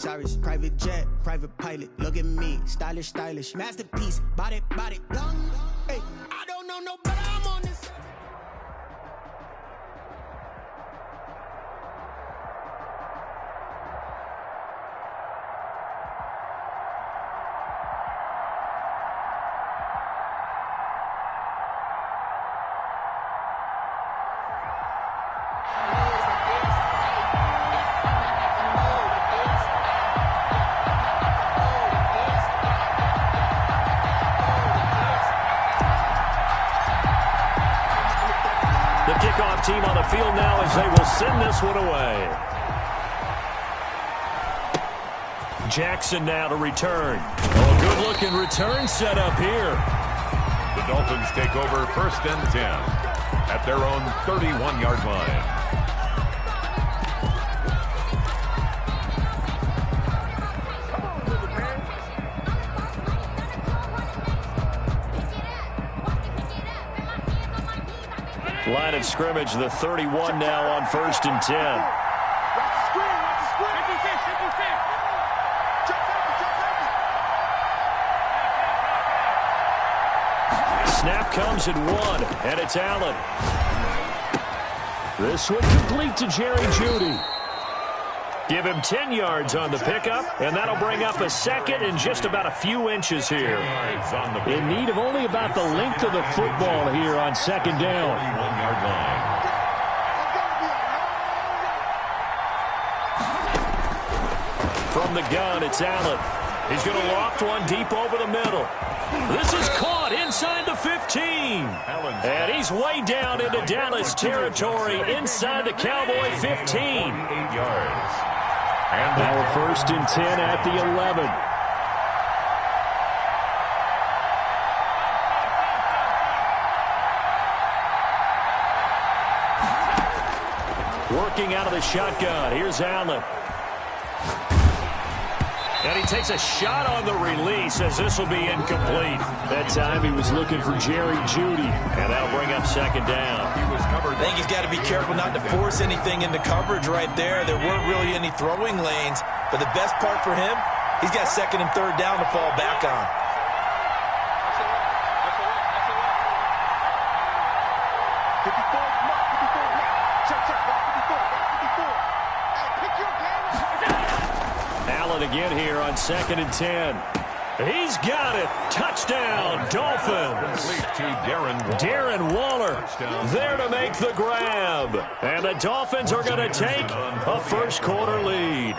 Cyrus, private jet, private pilot. Look at me, stylish, stylish. Masterpiece, body, young. Hey, I don't know no better, I'm on this. Kickoff team on the field now as they will send this one away. Jackson now to return. Oh, good-looking return set up here. The Dolphins take over 1st and 10 at their own 31-yard line. Line of scrimmage, the 31 now on 1st and 10. Snap comes at 1, and it's Allen. This one complete to Jerry Jeudy. Give him 10 yards on the pickup, and that'll bring up a 2nd and just about a few inches here. In need of only about the length of the football here on 2nd down. 31-yard line. From the gun, it's Allen. He's going to loft one deep over the middle. This is caught inside the 15. And he's way down into Dallas territory inside the Cowboy 15. 8 yards. And now a 1st and 10 at the 11. Working out of the shotgun. Here's Allen. And he takes a shot on the release as this will be incomplete. That time he was looking for Jerry Jeudy. And that'll bring up 2nd down. I think he's got to be careful not to force anything into coverage right there. There weren't really any throwing lanes. But the best part for him, he's got 2nd and 3rd down to fall back on. Allen again here on 2nd and 10. He's got it. Touchdown, Dolphins. Darren Waller there to make the grab. And the Dolphins are going to take a 1st quarter lead.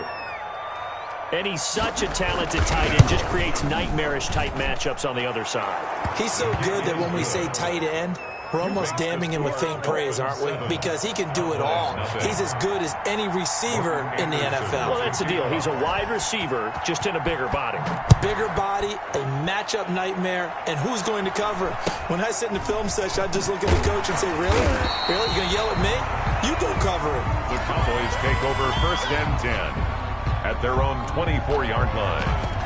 And he's such a talented tight end, just creates nightmarish-type matchups on the other side. He's so good that when we say tight end, we're almost damning him with faint praise, aren't we? Because he can do it all. He's as good as any receiver in the NFL. Well, that's the deal. He's a wide receiver, just in a bigger body. Bigger body, a matchup nightmare, and who's going to cover it? When I sit in the film session, I just look at the coach and say, really? Really? You going to yell at me? You go cover it. The Cowboys take over 1st and 10 at their own 24-yard line.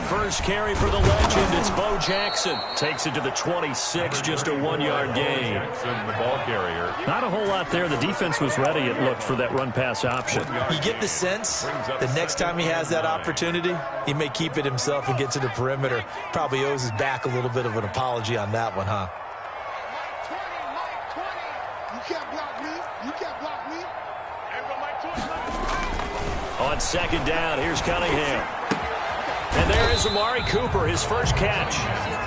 First carry for the legend, it's Bo Jackson. Takes it to the 26, just a 1-yard gain. Jackson, the ball carrier. Not a whole lot there. The defense was ready, it looked, for that run-pass option. You get the sense the next time he has that opportunity, he may keep it himself and get to the perimeter. Probably owes his back a little bit of an apology on that one, huh? On 2nd down, here's Cunningham. And there is Amari Cooper, his first catch.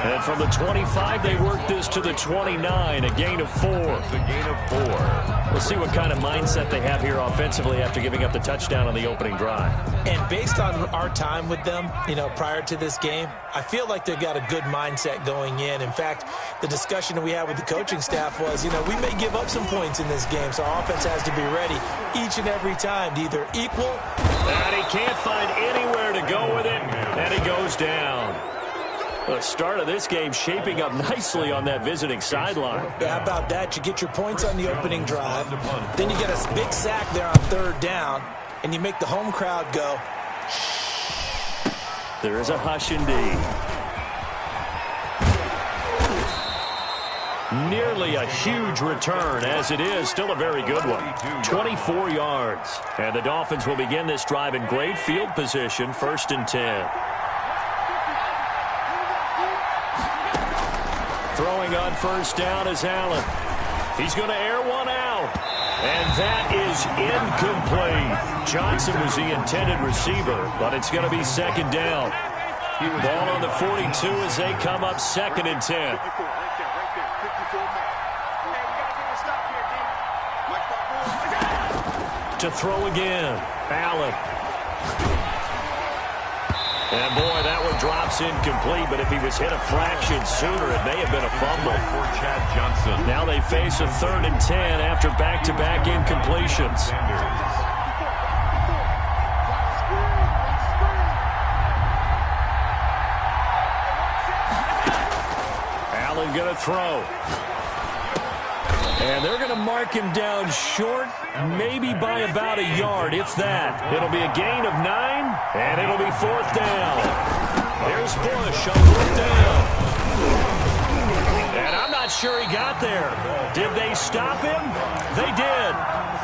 And from the 25, they work this to the 29, a gain of 4. A gain of 4. We'll see what kind of mindset they have here offensively after giving up the touchdown on the opening drive. And based on our time with them, prior to this game, I feel like they've got a good mindset going in. In fact, the discussion that we had with the coaching staff was, we may give up some points in this game, so our offense has to be ready each and every time to either equal. And he can't find anywhere to go with it, and he goes down. The start of this game shaping up nicely on that visiting sideline. Yeah, how about that? You get your points on the opening drive. Then you get a big sack there on third down, and you make the home crowd go. There is a hush indeed. Nearly a huge return, as it is still a very good one. 24 yards. And the Dolphins will begin this drive in great field position, 1st and 10. Throwing on 1st down is Allen. He's going to air one out. And that is incomplete. Johnson was the intended receiver, but it's going to be 2nd down. Ball on the 42 as they come up 2nd and 10. To throw again, Allen. And boy, that one drops incomplete, but if he was hit a fraction sooner, it may have been a fumble. For Chad Johnson. Now they face a 3rd and 10 after back-to-back incompletions. Allen going to throw. And they're going to mark him down short, maybe by about a yard, if that. It'll be a gain of 9, and it'll be 4th down. There's Bush on 4th down. And I'm not sure he got there. Did they stop him? They did.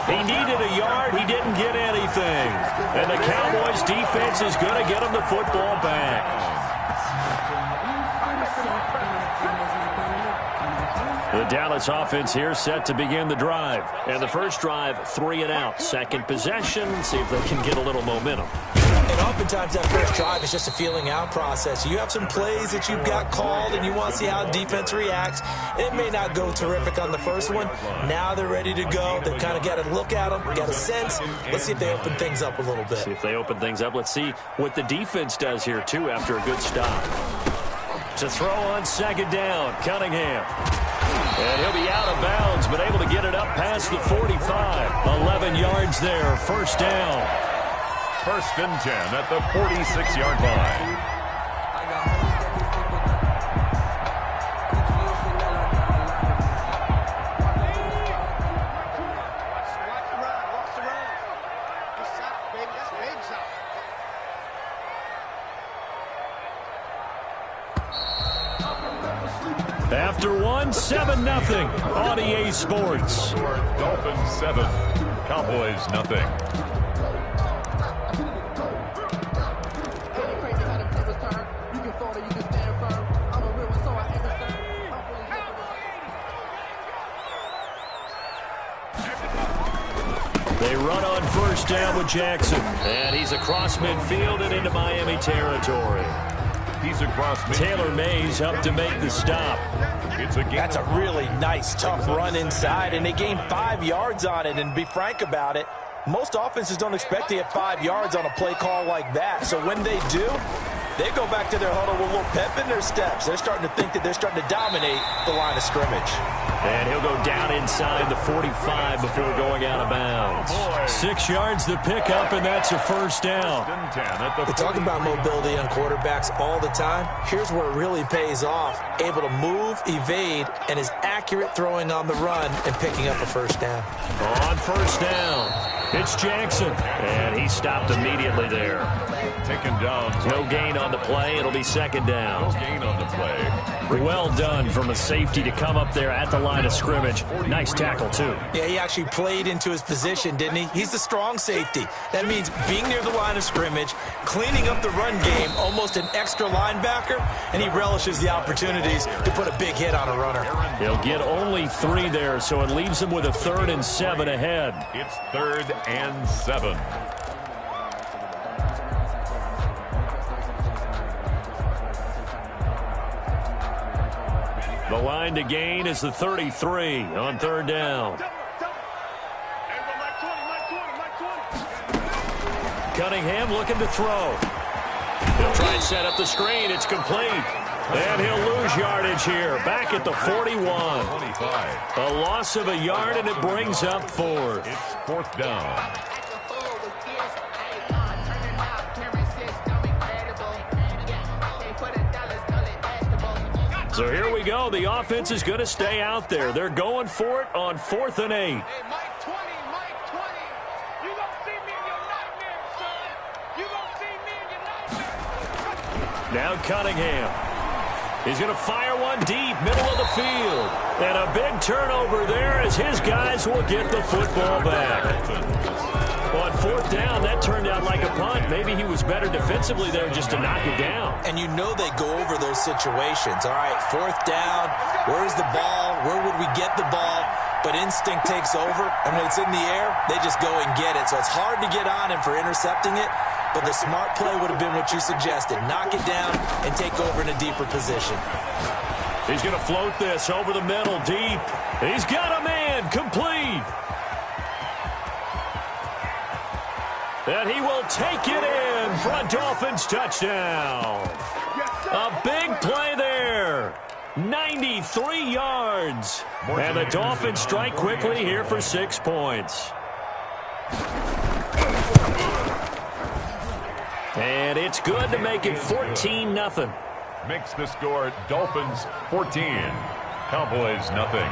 He needed a yard. He didn't get anything. And the Cowboys' defense is going to get him the football back. The Dallas offense here set to begin the drive. And the first drive, 3 and out. Second possession, see if they can get a little momentum. And oftentimes that first drive is just a feeling out process. You have some plays that you've got called and you want to see how defense reacts. It may not go terrific on the first one. Now they're ready to go. They've kind of got to look at them, got a sense. Let's see if they open things up a little bit. See if they open things up. Let's see what the defense does here, too, after a good stop. To throw on 2nd down, Cunningham. And he'll be out of bounds, but able to get it up past the 45. 11 yards there, 1st down. 1st and 10 at the 46-yard line. After one, 7-0 on EA Sports. Dolphins 7, Cowboys nothing. They run on 1st down with Jackson. And he's across midfield and into Miami territory. He's across midfield. Taylor Mays helped to make the stop. That's a really nice, tough run inside, and they gained 5 yards on it. And to be frank about it, most offenses don't expect to get 5 yards on a play call like that. So when they do, they go back to their huddle with a little pep in their steps. They're starting to think that they're starting to dominate the line of scrimmage. And he'll go down inside the 45 before going out of bounds. 6 yards the pickup, and that's a 1st down. We talk about mobility on quarterbacks all the time. Here's where it really pays off. Able to move, evade, and is accurate throwing on the run and picking up a 1st down. On 1st down, it's Jackson. And he stopped immediately there. Taken down. No gain on the play. It'll be 2nd down. No gain on the play. Well done from a safety to come up there at the line of scrimmage. Nice tackle, too. Yeah, he actually played into his position, didn't he? He's the strong safety. That means being near the line of scrimmage, cleaning up the run game, almost an extra linebacker, and he relishes the opportunities to put a big hit on a runner. He'll get only 3 there, so it leaves him with a 3rd and 7 ahead. It's 3rd and 7. The line to gain is the 33 on 3rd down. Cunningham looking to throw. He'll try and set up the screen. It's complete. And he'll lose yardage here. Back at the 41. 25. A loss of a yard, and it brings up 4th. It's 4th down. So here we go. The offense is going to stay out there. They're going for it on 4th and 8. Hey, Mike 20, Mike 20. You gonna see me in your nightmares, son. You gonna see me in your nightmares. Now Cunningham. He's going to fire one deep, middle of the field. And a big turnover there as his guys will get the football back. On 4th down, that turned out like a punt. Maybe he was better defensively there just to knock it down. And you know they go over those situations. All right, 4th down, where's the ball? Where would we get the ball? But instinct takes over, and when it's in the air, they just go and get it. So it's hard to get on him for intercepting it, but the smart play would have been what you suggested. Knock it down and take over in a deeper position. He's going to float this over the middle, deep. He's got a man, complete. And he will take it in for a Dolphins touchdown. A big play there. 93 yards. And the Dolphins strike quickly here for 6 points. And it's good to make it 14-0. Makes the score Dolphins 14, Cowboys nothing.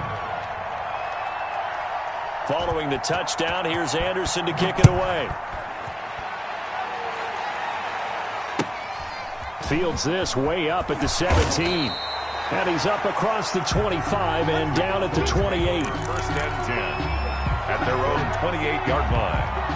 Following the touchdown, here's Anderson to kick it away. Fields this way up at the 17. And he's up across the 25 and down at the 28. 1st and 10 at their own 28-yard line.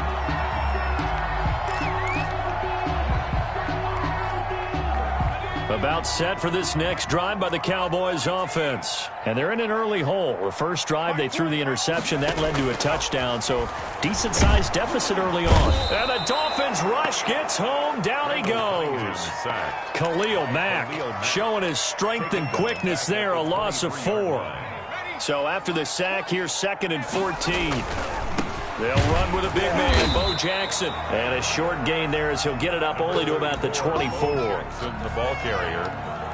About set for this next drive by the Cowboys offense. And they're in an early hole. The first drive, they threw the interception. That led to a touchdown, so decent-sized deficit early on. And the Dolphins rush gets home. Down he goes. Khalil Mack showing his strength and quickness there, a loss of 4. So after the sack, here's 2nd and 14. They'll run with a big man, Bo Jackson. And a short gain there as he'll get it up only to about the 24. The ball carrier.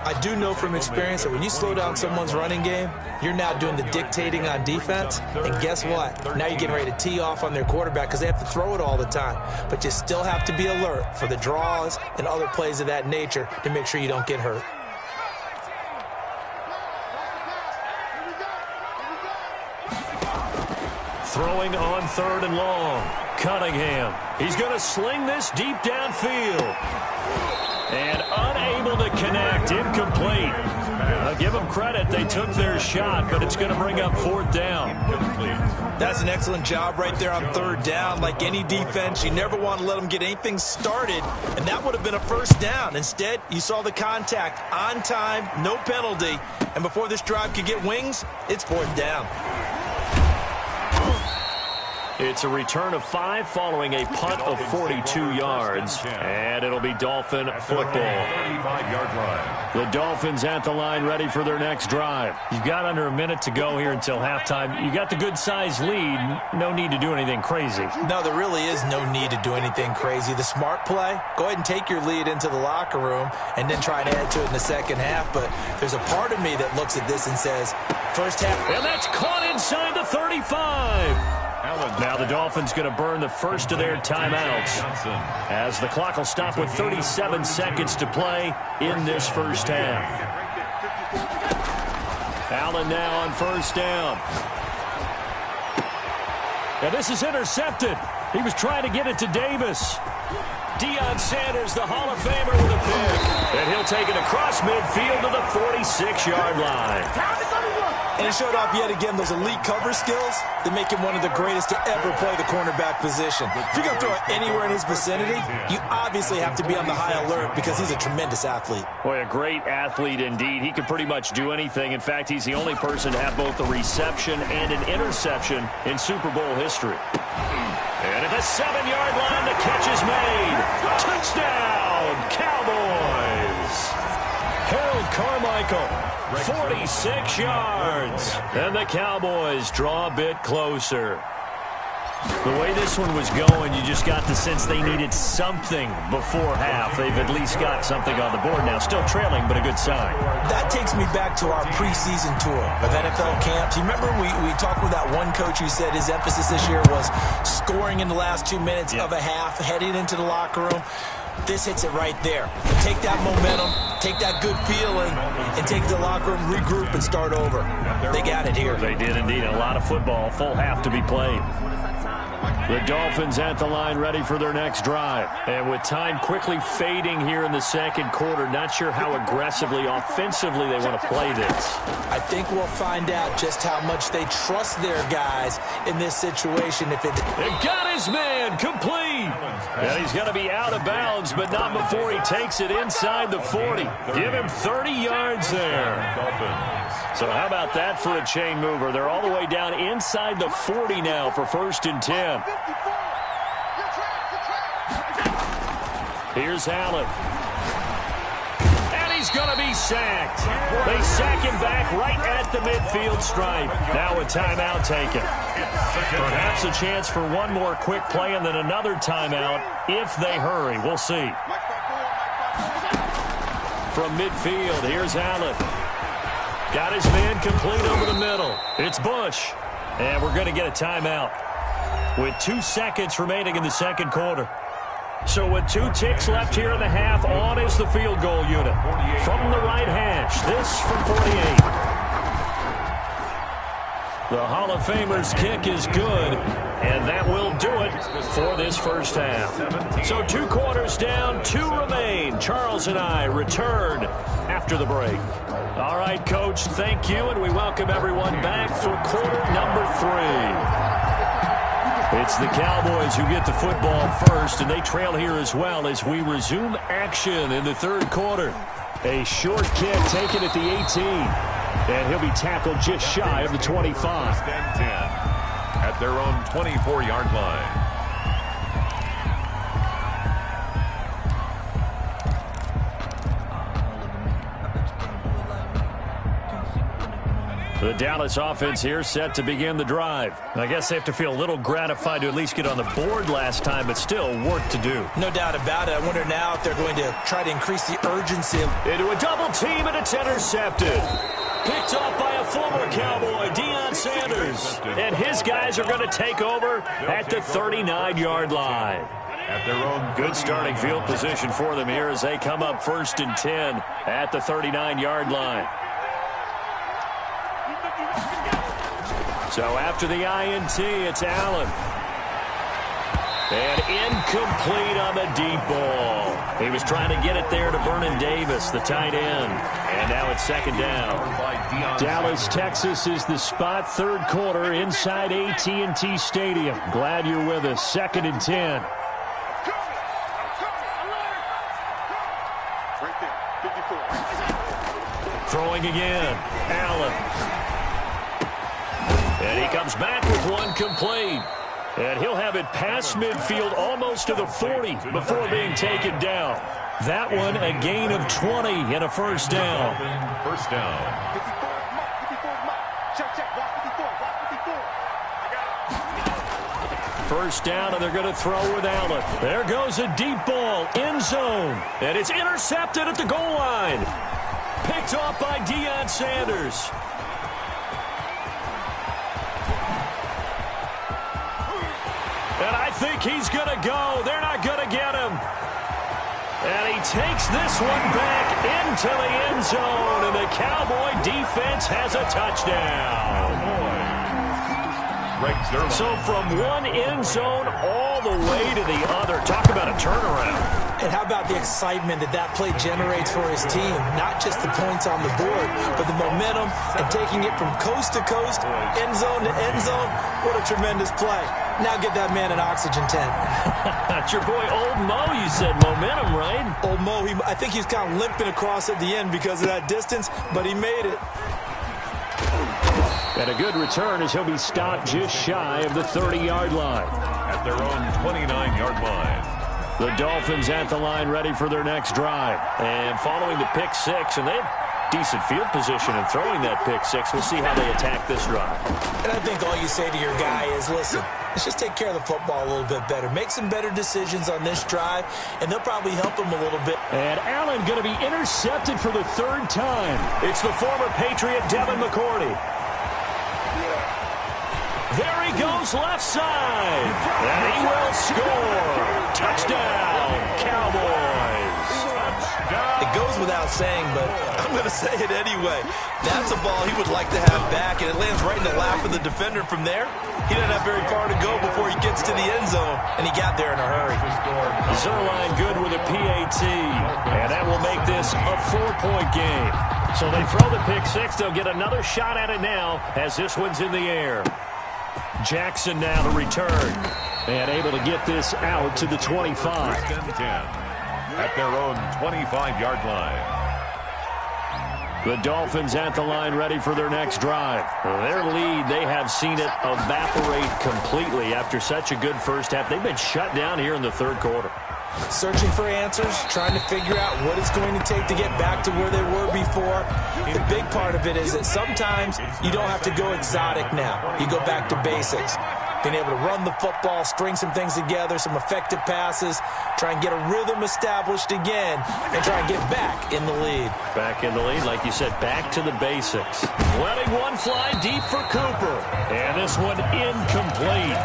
I do know from experience that when you slow down someone's running game, you're now doing the dictating on defense. And guess what? Now you're getting ready to tee off on their quarterback because they have to throw it all the time. But you still have to be alert for the draws and other plays of that nature to make sure you don't get hurt. Throwing on 3rd and long. Cunningham. He's going to sling this deep downfield. And unable to connect. Incomplete. I'll give them credit. They took their shot, but it's going to bring up 4th down. That's an excellent job right there on 3rd down. Like any defense, you never want to let them get anything started, and that would have been a 1st down. Instead, you saw the contact on time, no penalty, and before this drive could get wings, it's 4th down. It's a return of 5 following a punt of 42 yards. And it'll be Dolphin football. 35-yard line. The Dolphins at the line ready for their next drive. You've got under a minute to go here until halftime. You got the good-sized lead. No need to do anything crazy. No, there really is no need to do anything crazy. The smart play, go ahead and take your lead into the locker room and then try to add to it in the second half. But there's a part of me that looks at this and says, first half. And that's caught inside the 35. Now the Dolphins going to burn the first of their timeouts as the clock will stop with 37 seconds to play in this first half. Allen now on 1st down. And this is intercepted. He was trying to get it to Davis. Deion Sanders, the Hall of Famer, with a pick. And he'll take it across midfield to the 46-yard line. And he showed off yet again those elite cover skills that make him one of the greatest to ever play the cornerback position. If you're going to throw it anywhere in his vicinity, you obviously have to be on the high alert because he's a tremendous athlete. Boy, a great athlete indeed. He can pretty much do anything. In fact, he's the only person to have both a reception and an interception in Super Bowl history. And at the 7-yard line, the catch is made. Touchdown, Cowboys! Harold Carmichael, 46 yards. And the Cowboys draw a bit closer. The way this one was going, you just got the sense they needed something before half. They've at least got something on the board now. Still trailing, but a good sign. That takes me back to our preseason tour of NFL camps. You remember we talked with that one coach who said his emphasis this year was scoring in the last 2 minutes of a half, heading into the locker room. This hits it right there. Take that momentum, take that good feeling, and take the locker room, regroup, and start over. They got it here. They did indeed. A lot of football, full half to be played. The Dolphins at the line ready for their next drive. And with time quickly fading here in the second quarter, not sure how aggressively, offensively they want to play this. I think we'll find out just how much they trust their guys in this situation. If it got his man complete. And he's going to be out of bounds, but not before he takes it inside the 40. Give him 30 yards there. So how about that for a chain mover? They're all the way down inside the 40 now for 1st and 10. Here's Allen. And he's going to be sacked. They sack him back right at the midfield stripe. Now a timeout taken. Perhaps a chance for one more quick play and then another timeout if they hurry. We'll see. From midfield, here's Allen. Got his man complete over the middle. It's Bush. And we're going to get a timeout with 2 seconds remaining in the second quarter. So with 2 ticks left here in the half, on is the field goal unit. From the right hash, this from 48. The Hall of Famer's kick is good, and that will do it for this first half. So 2 quarters down, 2 remain. Charles and I return after the break. All right, Coach, thank you, and we welcome everyone back for quarter number 3. It's the Cowboys who get the football first, and they trail here as well as we resume action in the third quarter. A short kick taken at the 18, and he'll be tackled just shy of the 25. 10 at their own 24-yard line. The Dallas offense here set to begin the drive. I guess they have to feel a little gratified to at least get on the board last time, but still work to do. No doubt about it. I wonder now if they're going to try to increase the urgency. Into a double team, and it's intercepted. Picked up by a former Cowboy, Deion Sanders. And his guys are going to take over at the 39-yard line. At their own good starting field position for them here as they come up 1st and 10 at the 39-yard line. So after the INT, it's Allen. And incomplete on the deep ball. He was trying to get it there to Vernon Davis, the tight end. And now it's 2nd down. Dallas, Texas is the spot, third quarter inside AT&T Stadium. Glad you're with us. 2nd and 10. Throwing again. Allen. And he comes back with one complete. And he'll have it past midfield almost to the 40 before being taken down. That one a gain of 20 and a first down. First down. First down, and they're going to throw with Allen. There goes a deep ball, end zone. And it's intercepted at the goal line. Picked off by Deion Sanders. And I think he's going to go. They're not going to get him. And he takes this one back into the end zone. And the Cowboy defense has a touchdown. So from one end zone all the way to the other. Talk about a turnaround. And how about the excitement that play generates for his team? Not just the points on the board, but the momentum and taking it from coast to coast, end zone to end zone. What a tremendous play. Now get that man an oxygen tent. That's your boy Old Mo, you said. Momentum, right? Old Mo, I think he's kind of limping across at the end because of that distance, but he made it. And a good return as he'll be stopped just shy of the 30-yard line. At their own 29-yard line. The Dolphins at the line ready for their next drive. And following the pick six, and they have decent field position in throwing that pick six. We'll see how they attack this drive. And I think all you say to your guy is, listen, let's just take care of the football a little bit better. Make some better decisions on this drive, and they'll probably help him a little bit. And Allen going to be intercepted for the 3rd time. It's the former Patriot Devin McCourty. There he goes left side. And he will score. Touchdown, Cowboys. It goes without saying, but I'm going to say it anyway. That's a ball he would like to have back, and it lands right in the lap of the defender from there. He doesn't have very far to go before he gets to the end zone, and he got there in a hurry. Zuerlein good with a PAT, and that will make this a 4-point game. So they throw the pick six. They'll get another shot at it now as this one's in the air. Jackson now to return, and able to get this out to the 25. 10 at their own 25-yard line. The Dolphins at the line ready for their next drive. Their lead, they have seen it evaporate completely after such a good first half. They've been shut down here in the third quarter. Searching for answers, trying to figure out what it's going to take to get back to where they were before. The big part of it is that sometimes you don't have to go exotic now. You go back to basics. Being able to run the football, string some things together, some effective passes, try and get a rhythm established again, and try and get back in the lead. Back in the lead, like you said, back to the basics. Letting one fly deep for Cooper. And this one incomplete.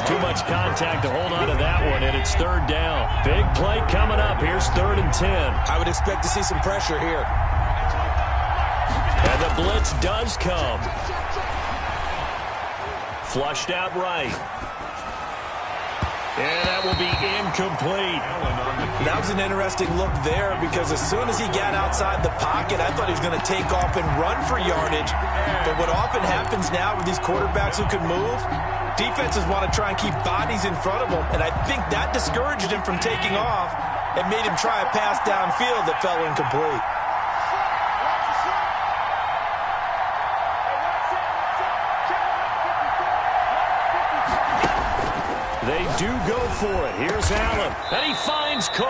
Too much contact to hold on to that one, and it's third down. Big play coming up. Here's 3rd and 10. I would expect to see some pressure here. And the blitz does come. Flushed out right. And that will be incomplete. That was an interesting look there because as soon as he got outside the pocket, I thought he was going to take off and run for yardage. But what often happens now with these quarterbacks who can move, defenses want to try and keep bodies in front of them. And I think that discouraged him from taking off and made him try a pass downfield that fell incomplete. They do go for it. Here's Allen. And he finds Cook.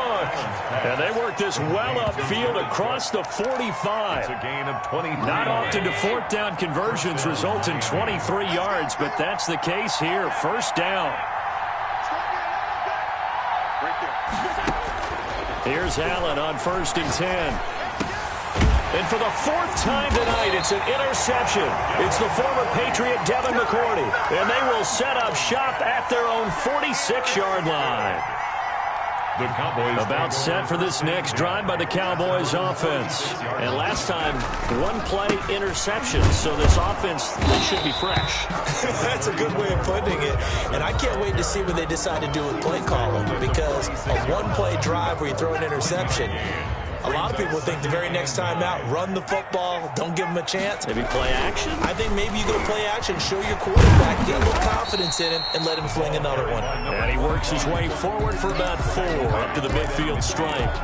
And they work this well upfield across the 45. It's a gain of 23. Not often do fourth down conversions result in 23 yards, but that's the case here. First down. Here's Allen on 1st and 10. And for the 4th time tonight, it's an interception. It's the former Patriot Devin McCourty. And they will set up shop at their own 46-yard line. The Cowboys about set for this next drive by the Cowboys offense. And last time, one-play interception. So this offense, they should be fresh. That's a good way of putting it. And I can't wait to see what they decide to do with play calling. Because a one-play drive where you throw an interception, a lot of people think the very next time out, run the football, don't give them a chance. Maybe play action? I think maybe you go to play action, show your quarterback, get a little confidence in him, and let him fling another one. And he works his way forward for about 4 up to the midfield stripe.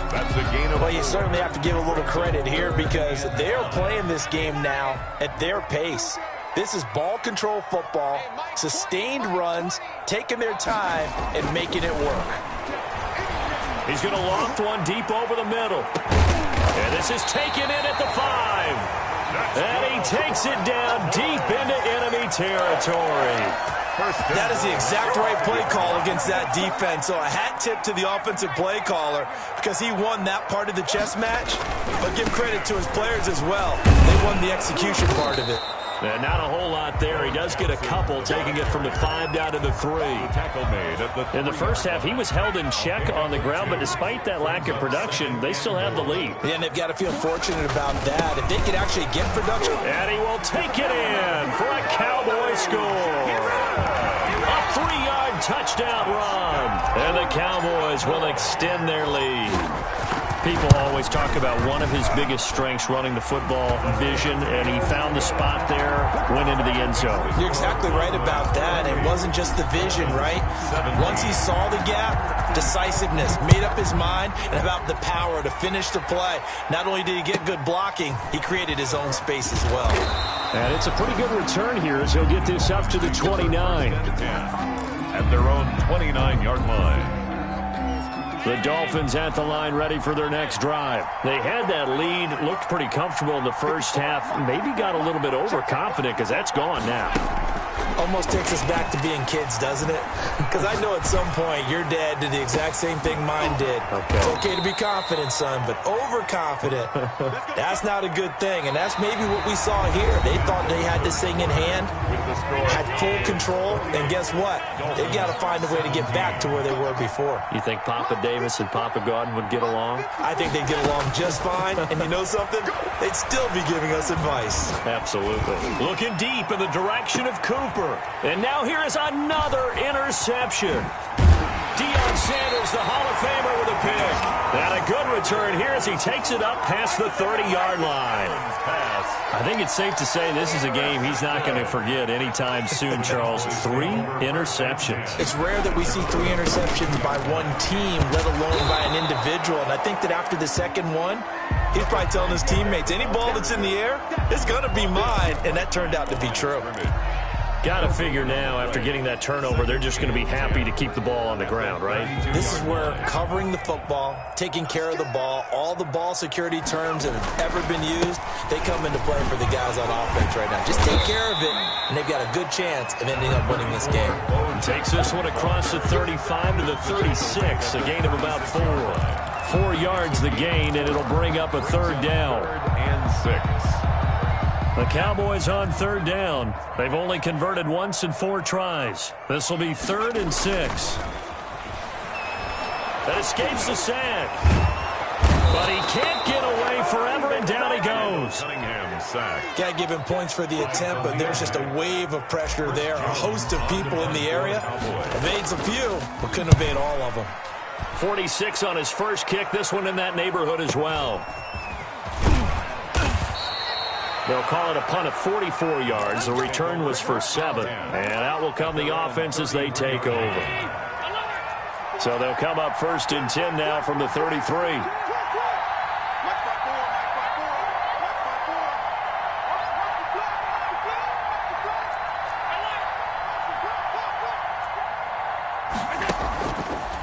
That's the gain of... Well, you certainly have to give a little credit here because they're playing this game now at their pace. This is ball control football, sustained runs, taking their time, and making it work. He's going to loft one deep over the middle. And this is taken in at the 5. And he takes it down deep into enemy territory. That is the exact right play call against that defense. So a hat tip to the offensive play caller because he won that part of the chess match. But give credit to his players as well. They won the execution part of it. And not a whole lot there. He does get a couple, taking it from the 5 down to the 3. In the first half, he was held in check on the ground, but despite that lack of production, they still have the lead. Yeah, and they've got to feel fortunate about that. If they could actually get production. And he will take it in for a Cowboy score. A 3-yard touchdown run. And the Cowboys will extend their lead. People always talk about one of his biggest strengths, running the football, vision, and he found the spot there, went into the end zone. You're exactly right about that. It wasn't just the vision, right? Once he saw the gap, decisiveness, made up his mind, and about the power to finish the play. Not only did he get good blocking, he created his own space as well. And it's a pretty good return here as he'll get this up to the 29. At their own 29-yard line. The Dolphins at the line ready for their next drive. They had that lead, looked pretty comfortable in the first half, maybe got a little bit overconfident because that's gone now. Almost takes us back to being kids, doesn't it? Because I know at some point your dad did the exact same thing mine did. Okay. It's okay to be confident, son, but overconfident, that's not a good thing. And that's maybe what we saw here. They thought they had this thing in hand, had full control, and guess what? They got to find a way to get back to where they were before. You think Papa Davis and Papa Gordon would get along? I think they'd get along just fine, and you know something? They'd still be giving us advice. Absolutely. Looking deep in the direction of Cooper. And now here is another interception. Deion Sanders, the Hall of Famer, with a pick. And a good return here as he takes it up past the 30-yard line. I think it's safe to say this is a game he's not going to forget anytime soon, Charles. 3 interceptions. It's rare that we see 3 interceptions by one team, let alone by an individual. And I think that after the second one, he's probably telling his teammates, any ball that's in the air, it's going to be mine. And that turned out to be true. Got to figure now, after getting that turnover, they're just going to be happy to keep the ball on the ground, right? This is where covering the football, taking care of the ball, all the ball security terms that have ever been used, they come into play for the guys on offense right now. Just take care of it, and they've got a good chance of ending up winning this game. Takes this one across the 35 to the 36, a gain of about 4. 4 yards the gain, and it'll bring up a third down. 3rd and 6. The Cowboys on third down. They've only converted once in 4 tries. This will be 3rd and 6. That escapes the sack. But he can't get away forever, and down he goes. Cunningham sacked. Got to give him points for the attempt, but there's just a wave of pressure there. A host of people in the area. Evades a few, but couldn't evade all of them. 46 on his first kick. This one in that neighborhood as well. They'll call it a punt of 44 yards. The return was for 7. And out will come the offense as they take over. So they'll come up 1st and 10 now from the 33.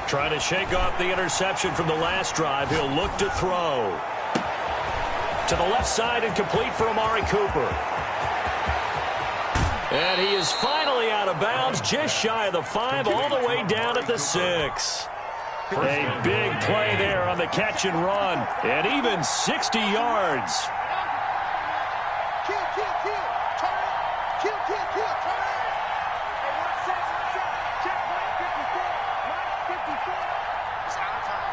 Trying to shake off the interception from the last drive. He'll look to throw. To the left side and complete for Amari Cooper. And he is finally out of bounds, just shy of the 5, all the way down at the 6. A big play there on the catch and run, and even 60 yards. Kill, turn it. Kill, turn it. Hey, one set. Checkpoint 54. Mike 54. It's our time.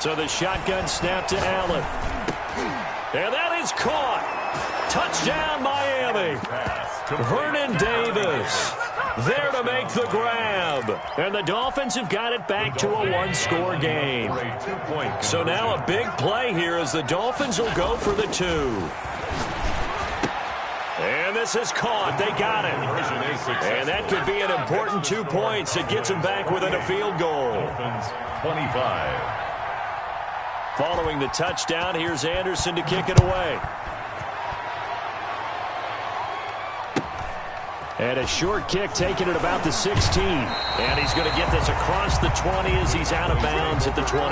So the shotgun snap to Allen. And that is caught. Touchdown, Miami. Vernon Davis there to make the grab. And the Dolphins have got it back to a 1-score game. So now a big play here as the Dolphins will go for the 2. And this is caught. They got it. And that could be an important 2 points. It gets them back within a field goal. 25. Following the touchdown, here's Anderson to kick it away. And a short kick taken at about the 16. And he's going to get this across the 20 as he's out of bounds at the 23.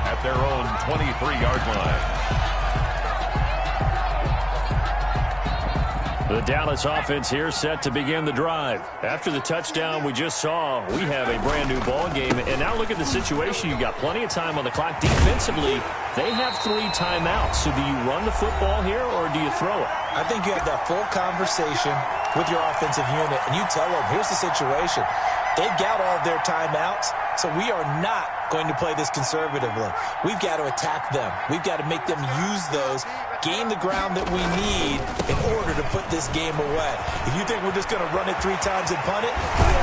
At their own 23-yard line. The Dallas offense here set to begin the drive. After the touchdown we just saw, we have a brand-new ball game. And now look at the situation. You've got plenty of time on the clock. Defensively, they have 3 timeouts. So do you run the football here or do you throw it? I think you have that full conversation with your offensive unit, and you tell them, here's the situation. They've got all of their timeouts, so we are not going to play this conservatively. We've got to attack them. We've got to make them use those, gain the ground that we need in order to put this game away. If you think we're just going to run it 3 times and punt it,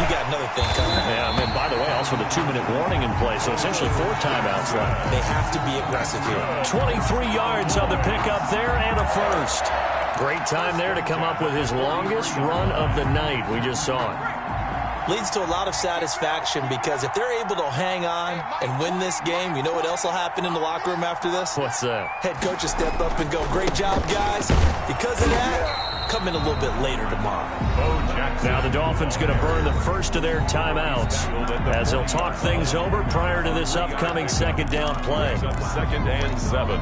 you got another thing coming. Yeah, and by the way, also the 2-minute warning in play, so essentially 4 timeouts left. They have to be aggressive here. 23 yards on the pickup there and a first. Great time there to come up with his longest run of the night. We just saw it. Leads to a lot of satisfaction because if they're able to hang on and win this game, you know what else will happen in the locker room after this? What's that? Head coach will step up and go, great job, guys. Because of that, come in a little bit later tomorrow. Now the Dolphins going to burn the first of their timeouts as they'll talk things over prior to this upcoming 2nd down play. 2nd and 7.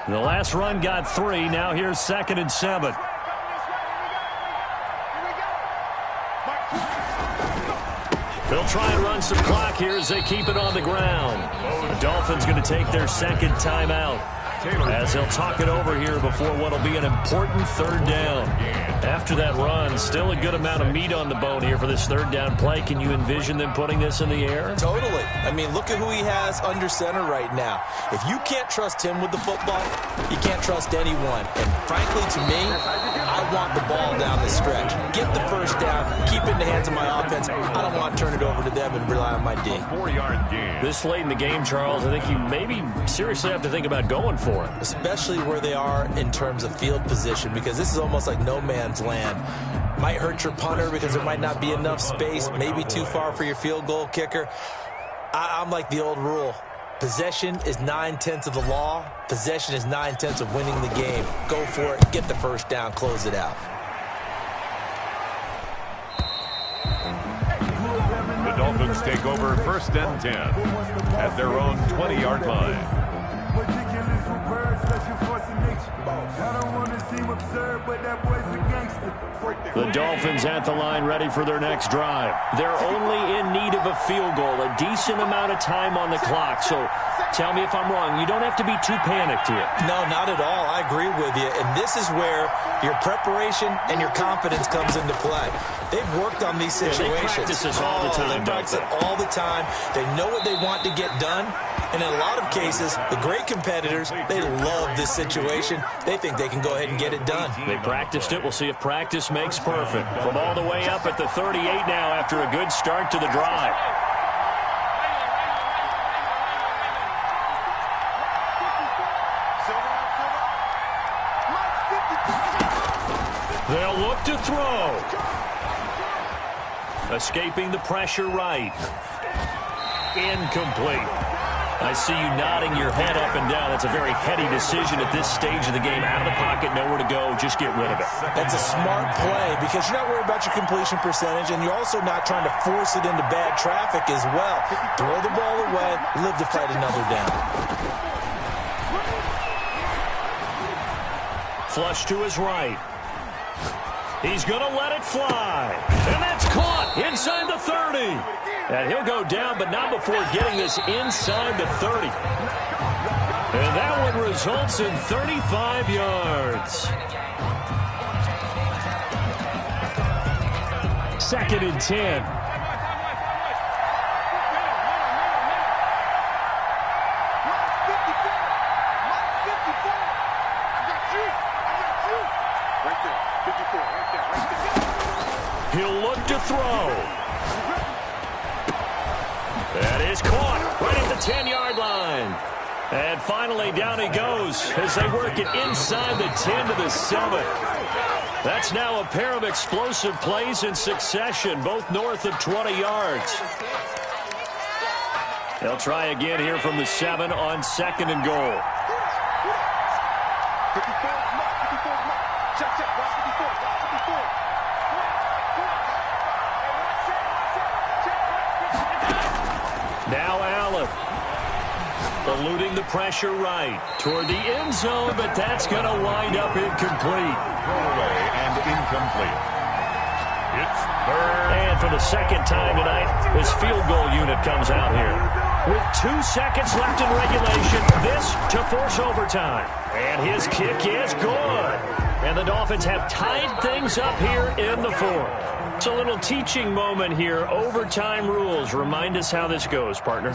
The last run got 3. Now here's 2nd and 7. They'll try and run some clock here as they keep it on the ground. The Dolphins going to take their 2nd timeout as they'll talk it over here before what will be an important 3rd down. After that run, still a good amount of meat on the bone here for this 3rd down play. Can you envision them putting this in the air? Totally. I mean, look at who he has under center right now. If you can't trust him with the football, you can't trust anyone. And frankly, to me, I want the ball down the stretch. Get the 1st down, keep it in the hands of my offense. I don't want to turn it over to them and rely on my D. 4-yard gain. This late in the game, Charles, I think you maybe seriously have to think about going for it. Especially where they are in terms of field position, because this is almost like no man's land. Might hurt your punter because there might not be enough space, maybe too far for your field goal kicker. I'm like the old rule. Possession is 9/10 of the law. Possession is 9/10 of winning the game. Go for it. Get the 1st down. Close it out. The Dolphins take over 1st and 10 at their own 20-yard line. The Dolphins at the line ready for their next drive. They're only in need of a field goal, a decent amount of time on the clock. So tell me if I'm wrong. You don't have to be too panicked here. No, not at all. I agree with you. And this is where your preparation and your confidence comes into play. They've worked on these situations. They practice this all the time. They practice it all the time. They know what they want to get done. And in a lot of cases, the great competitors, they love this situation. They think they can go ahead and get it done. They practiced it. We'll see if practice makes perfect. From all the way up at the 38 now after a good start to the drive. They'll look to throw. Escaping the pressure right. Incomplete. I see you nodding your head up and down. That's a very heady decision at this stage of the game. Out of the pocket, nowhere to go. Just get rid of it. That's a smart play because you're not worried about your completion percentage, and you're also not trying to force it into bad traffic as well. Throw the ball away, live to fight another down. Flush to his right. He's going to let it fly. And that's caught inside the 30. And he'll go down, but not before getting this inside the 30. And that one results in 35 yards. 2nd and 10. He'll look to throw. That is caught right at the 10-yard line. And finally, down he goes as they work it inside the 10 to the 7. That's now a pair of explosive plays in succession, both north of 20 yards. They'll try again here from the 7 on 2nd and goal. Now Allen, eluding the pressure right toward the end zone, but that's going to wind up incomplete. Away and incomplete. It's 3rd. And for the 2nd time tonight, his field goal unit comes out here. With 2 seconds left in regulation, this to force overtime. And his kick is good. And the Dolphins have tied things up here in the 4th. It's a little teaching moment here. Overtime rules. Remind us how this goes, partner.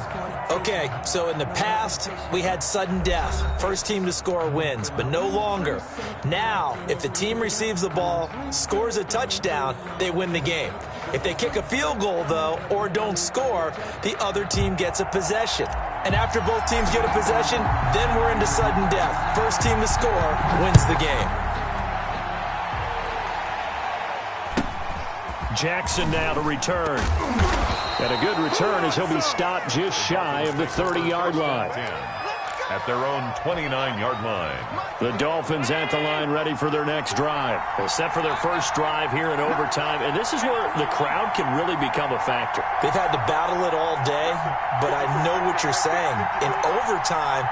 Okay, so in the past, we had sudden death. First team to score wins, but no longer. Now, if the team receives the ball, scores a touchdown, they win the game. If they kick a field goal, though, or don't score, the other team gets a possession. And after both teams get a possession, then we're into sudden death. First team to score wins the game. Jackson now to return. And a good return as he'll be stopped just shy of the 30-yard line. At their own 29-yard line. The Dolphins at the line ready for their next drive. They're set for their first drive here in overtime, and this is where the crowd can really become a factor. They've had to battle it all day, but I know what you're saying. In overtime,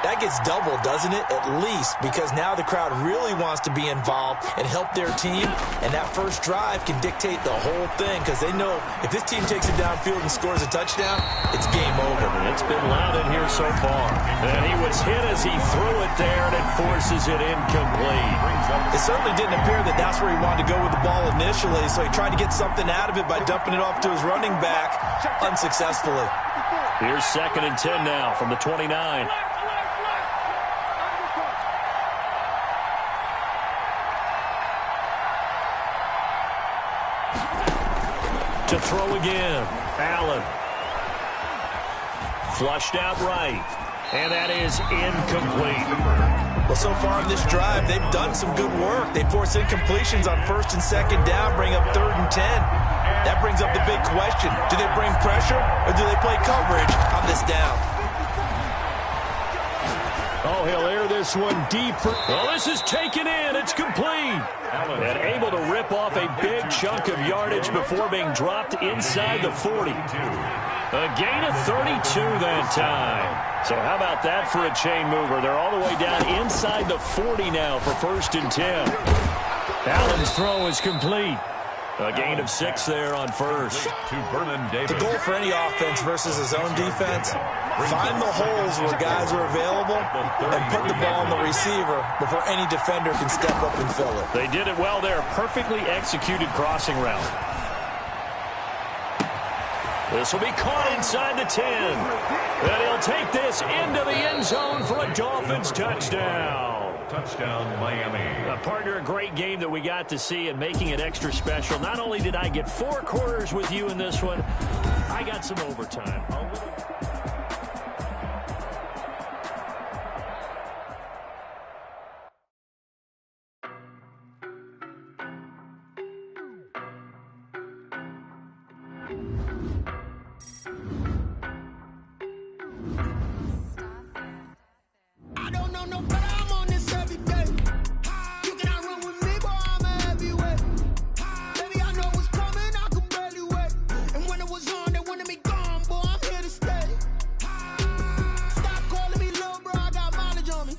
That gets doubled, doesn't it? At least, because now the crowd really wants to be involved and help their team, and that first drive can dictate the whole thing because they know if this team takes it downfield and scores a touchdown, it's game over. It's been loud in here so far. And he was hit as he threw it there, and it forces it incomplete. It certainly didn't appear that that's where he wanted to go with the ball initially, so he tried to get something out of it by dumping it off to his running back unsuccessfully. Here's 2nd and 10 now from the 29. To throw again, Allen. Flushed out right, and that is incomplete. Well, so far in this drive, they've done some good work. They force incompletions on 1st and 2nd down, bring up 3rd and 10. That brings up the big question. Do they bring pressure, or do they play coverage on this down? Oh, he'll air this one deep. Well, this is taken in. It's complete. And able to rip off a big chunk of yardage before being dropped inside the 40. A gain of 32 that time. So how about that for a chain mover? They're all the way down inside the 40 now for 1st and 10. Allen's throw is complete. A gain of 6 there on 1st. To Vernon Davis. The goal for any offense versus his own defense, find the holes where guys are available and put the ball on the receiver before any defender can step up and fill it. They did it well there. Perfectly executed crossing route. This will be caught inside the 10. And he'll take this into the end zone for a Dolphins touchdown. Touchdown, Miami. Partner, a great game that we got to see and making it extra special. Not only did I get 4 quarters with you in this one, I got some overtime. I don't know no better, I'm on this every day. You cannot run with me, boy, I'm a heavyweight. Baby, I know what's coming, I could barely wait. And when it was on, they wanted me gone, boy, I'm here to stay. Stop calling me little bro, I got mileage on me.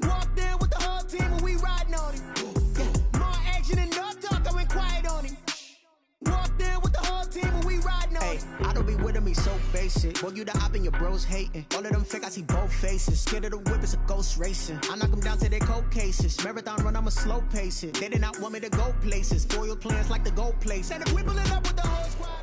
Walked in with the whole team and we riding on him. Yeah, more action than no talk, I went quiet on him. Walked in with the whole team and we riding on him. I don't be with me so basic. Boy, you the op and your bros hating. All of them fake, I see both faces. Scared of the whip, it's a ghost racing. I knock them down to their cold cases. Marathon run, I'ma slow pace it. They did not want me to go places. Foil plans like the go place. And if we pull it up with the whole squad.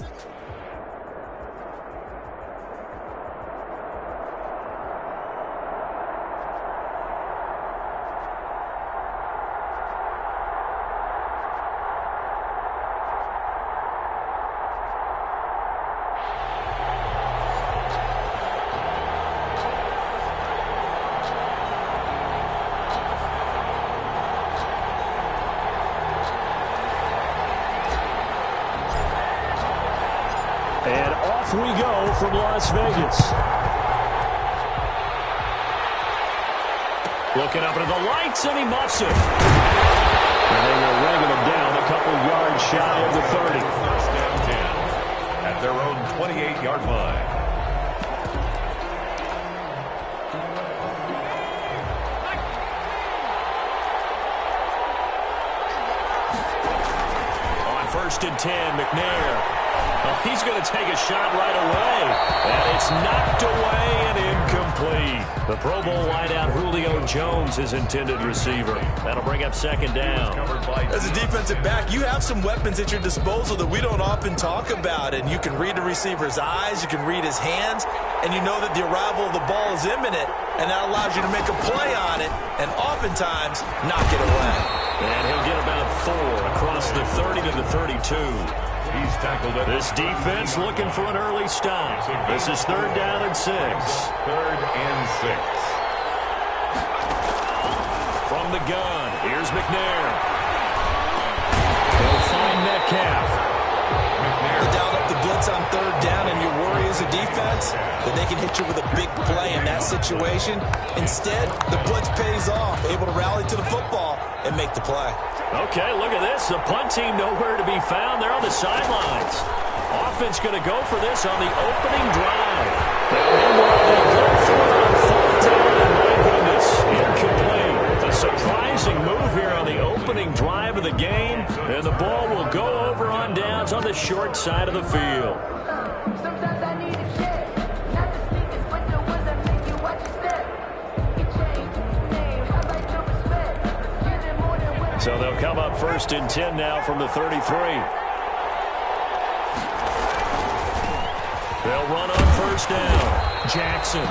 And off we go from Las Vegas. Looking up into the lights, and he muffs it. And they were ragging him down a couple yards shy of the 30. First down 10 at their own 28-yard line. On 1st and 10, McNair. Well, he's going to take a shot right away. And it's knocked away and incomplete. The Pro Bowl wideout Julio Jones, his intended receiver. That'll bring up 2nd down. As a defensive back, you have some weapons at your disposal that we don't often talk about. And you can read the receiver's eyes, you can read his hands, and you know that the arrival of the ball is imminent. And that allows you to make a play on it and oftentimes knock it away. And he'll get about 4 across the 30 to the 32. He's tackled it. This defense looking for an early stop. This is 3rd down and 6. 3rd and 6. From the gun, here's McNair. He'll find Metcalf. You dialed up the blitz on 3rd down, and you worry as a defense that they can hit you with a big play in that situation. Instead, the blitz pays off, able to rally to the football and make the play. Okay, look at this. The punt team nowhere to be found. They're on the sidelines. Offense going to go for this on the opening drive. They'll go for it on 4th down and short side of the field. Sometimes I need a check, not the sneakers, but the ones that make you watch your step. You change name, I like your respect. Getting more than what So they'll come up 1st and 10 now from the 33. They'll run on 1st down. Jackson.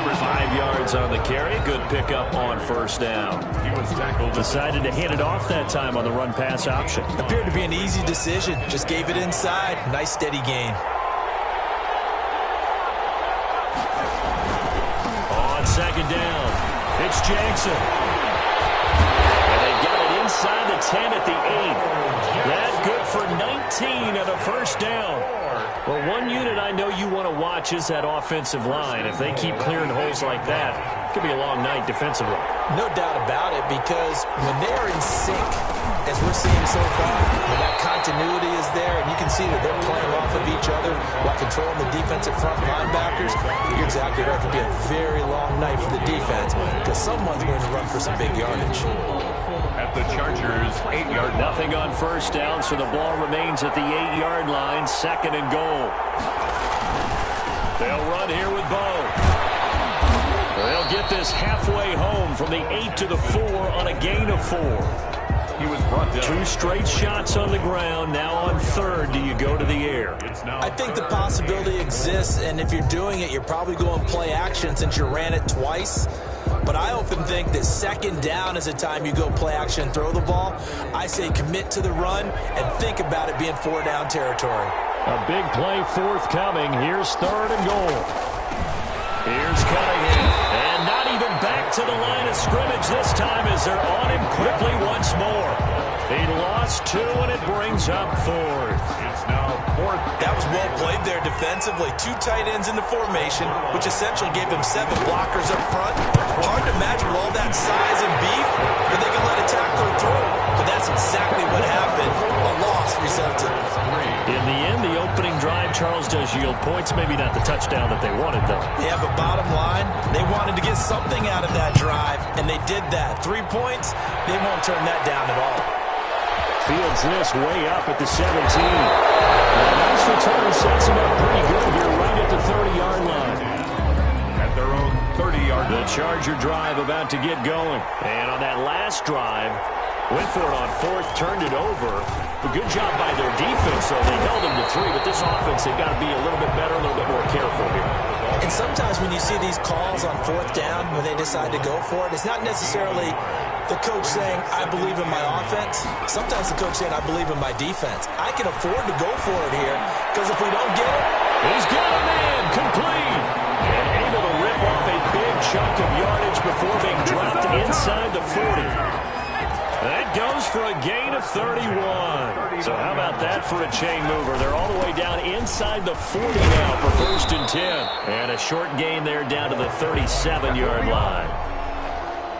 5 yards on the carry. Good pickup on 1st down. He was tackled. Decided to hand it off that time on the run-pass option. Appeared to be an easy decision. Just gave it inside. Nice steady gain. On 2nd down, it's Jackson. And they got it inside the 10 at the 8. That good for 19 and a 1st down. Well, one unit I know you want to watch is that offensive line. If they keep clearing holes like that, it could be a long night defensively. No doubt about it, because when they're in sync, as we're seeing so far, when that continuity is there, and you can see that they're playing off of each other while controlling the defensive front linebackers, you're exactly right. It could be a very long night for the defense, because someone's going to run for some big yardage. At the Chargers' 8-yard line. Nothing on 1st down, so the ball remains at the 8-yard line, 2nd and goal. They'll run here with Bo. They'll get this halfway home from the 8 to the 4 on a gain of 4. He was brought down. 2 straight shots on the ground. Now on 3rd, do you go to the air? I think the possibility exists, and if you're doing it, you're probably going play action since you ran it twice. But I often think that 2nd down is a time you go play action and throw the ball. I say commit to the run and think about it being 4-down territory. A big play forthcoming. Here's 3rd and goal. Here's Cunningham. And not even back to the line of scrimmage this time as they're on him quickly once more. He lost 2, and it brings up 4th. It's now 4th. That was well played there defensively. 2 tight ends in the formation, which essentially gave them 7 blockers up front. Hard to imagine with all that size and beef that they can let a tackler through. But that's exactly what happened. A loss resulted. In the end, the opening drive, Charles, does yield points. Maybe not the touchdown that they wanted, though. Yeah, but bottom line, they wanted to get something out of that drive, and they did that. 3 points, they won't turn that down at all. Fields this way up at the 17. A nice return sets him up pretty good here right at the 30-yard line. At their own 30-yard The line. Charger drive about to get going. And on that last drive, went for it on 4th, turned it over. A good job by their defense, though. They held them to 3, but this offense, they've got to be a little bit better, a little bit more careful here. And sometimes when you see these calls on 4th down, when they decide to go for it, it's not necessarily the coach saying, I believe in my offense. Sometimes the coach saying, I believe in my defense. I can afford to go for it here, because if we don't get it, he's got a man, complete. And able to rip off a big chunk of yardage before being dropped inside the 40. That goes for a gain of 31. So how about that for a chain mover? They're all the way down inside the 40 now for 1st and 10. And a short gain there down to the 37-yard line.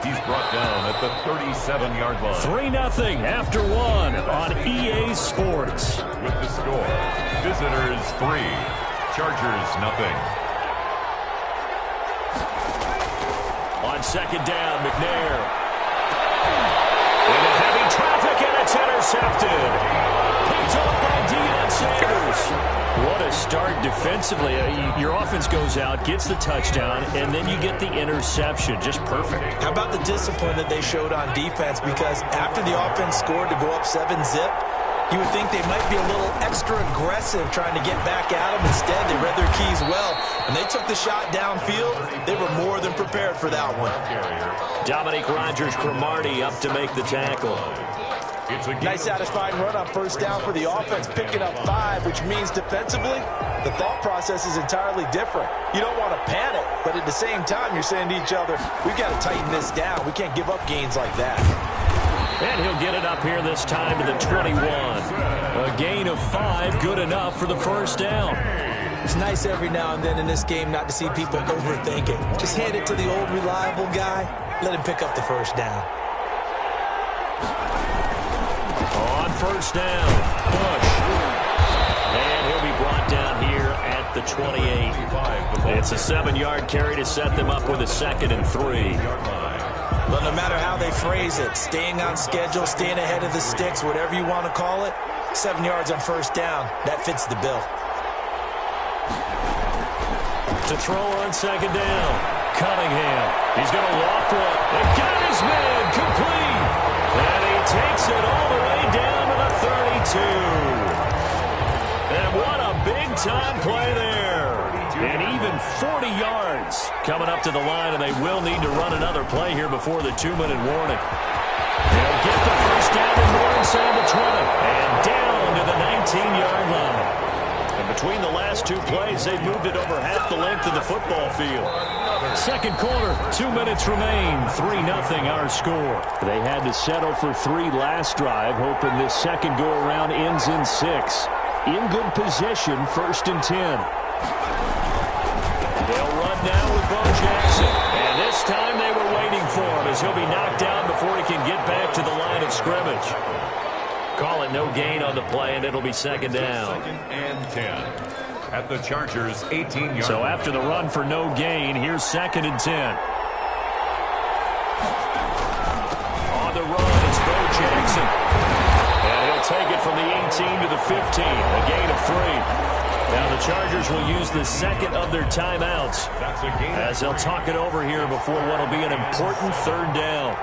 He's brought down at the 37-yard line. 3-0 after 1 on EA Sports. With the score, visitors 3, Chargers 0. On 2nd down, McNair. Into heavy traffic, and it's intercepted. Picked off by Deion Sanders. What a start defensively. Your offense goes out, gets the touchdown, and then you get the interception. Just perfect. how about the discipline that they showed on defense? Because after the offense scored to go up 7-0, you would think they might be a little extra aggressive trying to get back at them. Instead, they read their keys well. When they took the shot downfield, they were more than prepared for that one. Dominique Rodgers-Cromartie up to make the tackle. Nice satisfying run on 1st down for the offense, picking up 5, which means defensively, the thought process is entirely different. You don't want to panic, but at the same time, you're saying to each other, we've got to tighten this down. We can't give up gains like that. And he'll get it up here this time to the 21. A gain of 5, good enough for the 1st down. It's nice every now and then in this game not to see people overthink it. Just hand it to the old reliable guy. Let him pick up the 1st down. On 1st down, Bush. And he'll be brought down here at the 28. It's a 7-yard carry to set them up with a 2nd and 3. But no matter how they phrase it, staying on schedule, staying ahead of the sticks, whatever you want to call it, 7 yards on first down. That fits the bill. To throw on second down. Cunningham. He's going to loft one. They got his man complete. And he takes it all the way down to the 32. And what a big-time play there. And even 40 yards coming up to the line, and they will need to run another play here before the 2-minute warning. They'll get the first down and more inside the 20. And down to the 19-yard line. And between the last two plays, they've moved it over half the length of the football field. Second quarter, 2 minutes remain. 3-0 our score. They had to settle for 3 last drive, hoping this second go-around ends in 6. In good position, 1st and 10. They'll run now with Bo Jackson. And this time they were waiting for him as he'll be knocked down before he can get back to the line of scrimmage. Call it no gain on the play, and it'll be second down. 2nd and 10 at the Chargers' 18-yard line. So after the run for no gain, here's 2nd and 10. On the run, it's Bo Jackson. And he'll take it from the 18 to the 15, a gain of 3. Now the Chargers will use the second of their timeouts as they'll talk it over here before what will be an important 3rd down.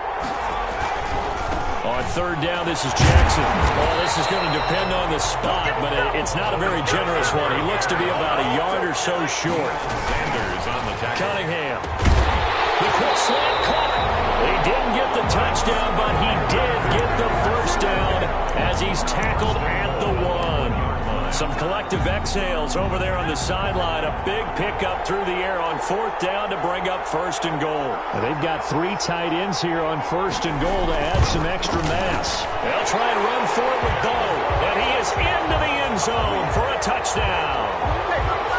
On 3rd down, this is Jackson. Well, this is going to depend on the spot, but it's not a very generous one. He looks to be about a yard or so short. Sanders on the tackle. Cunningham. The quick slant caught. He didn't get the touchdown, but he did get the first down as he's tackled at the 1. Some collective exhales over there on the sideline. A big pickup through the air on 4th down to bring up 1st and goal. And they've got 3 tight ends here on 1st and goal to add some extra mass. They'll try and run for it with Bo. And he is into the end zone for a touchdown.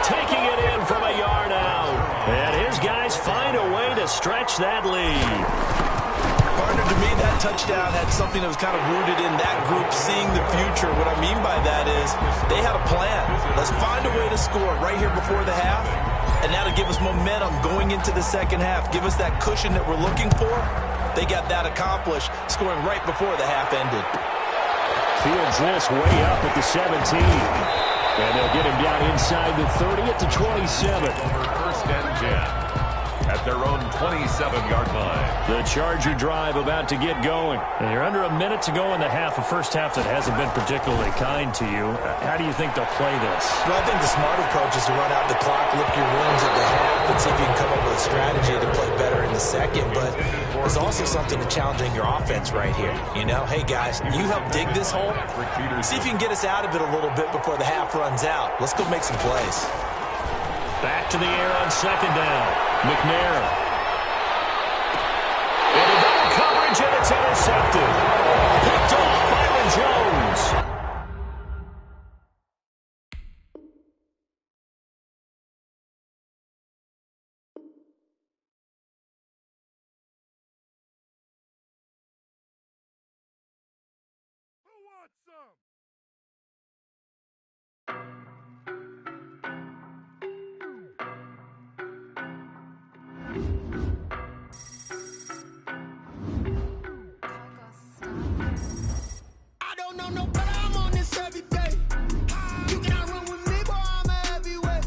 Taking it in from a yard out. And his guys find a way to stretch that lead. Partner, to me, that touchdown had something that was kind of rooted in that group seeing the future. What I mean by that is they had a plan. Let's find a way to score right here before the half, and that'll give us momentum going into the second half. Give us that cushion that we're looking for. They got that accomplished, scoring right before the half ended. Fields this way up at the 17. And they'll get him down inside the 30 at the 27. Over 1st and 10. At their own 27-yard line. The Charger drive about to get going. And you're under a minute to go in the half, a first half that hasn't been particularly kind to you. How do you think they'll play this? Well, I think the smart approach is to run out the clock, lick your wounds at the half, and see if you can come up with a strategy to play better in the second. But there's also something to challenging your offense right here. You know, hey, guys, you help dig this hole. See if you can get us out of it a little bit before the half runs out. Let's go make some plays. Back to the air on second down. McNair. Into double coverage, and it's intercepted. Picked off Byron Jones. Who wants some? I don't know no better, I'm on this every day. You cannot run with me, boy, I'm a heavyweight.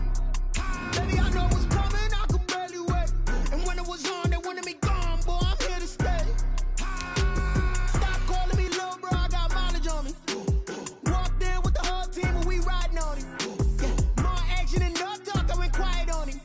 Baby, I know what's coming, I could barely wait. And when it was on, they wanted me gone, boy, I'm here to stay. Stop calling me little bro, I got mileage on me. Walked in with the whole team and we riding on him. Yeah, more action and no talk, I went quiet on him.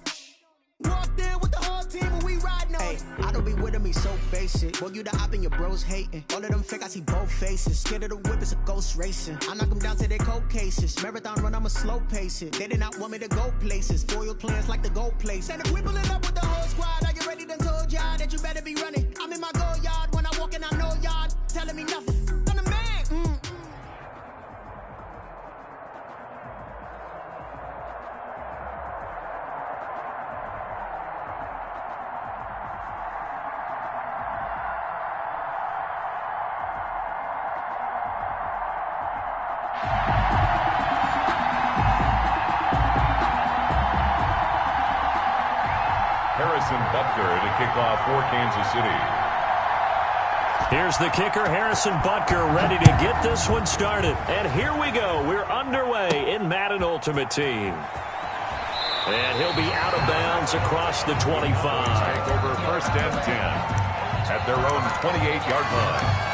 Walked in with the whole team and we riding on him. I don't be with him, he's so basic. Boy, you the op and your bros hating. All of them fake, I see both faces. Scared of the whip, it's a ghost racing. I knock them down to their cold cases. Marathon run, I'ma slow pace it. They did not want me to go places. Foil plans like the gold place. Said if we pulling up with the whole squad, are you ready? Done told y'all that you better be running. I'm in my go yard when I walk in, I know y'all telling me nothing. I'm the man. Harrison Butker to kick off for Kansas City. Here's the kicker, Harrison Butker, ready to get this one started. And here we go. We're underway in Madden Ultimate Team. And he'll be out of bounds across the 25. Take over first and 10 at their own 28-yard line.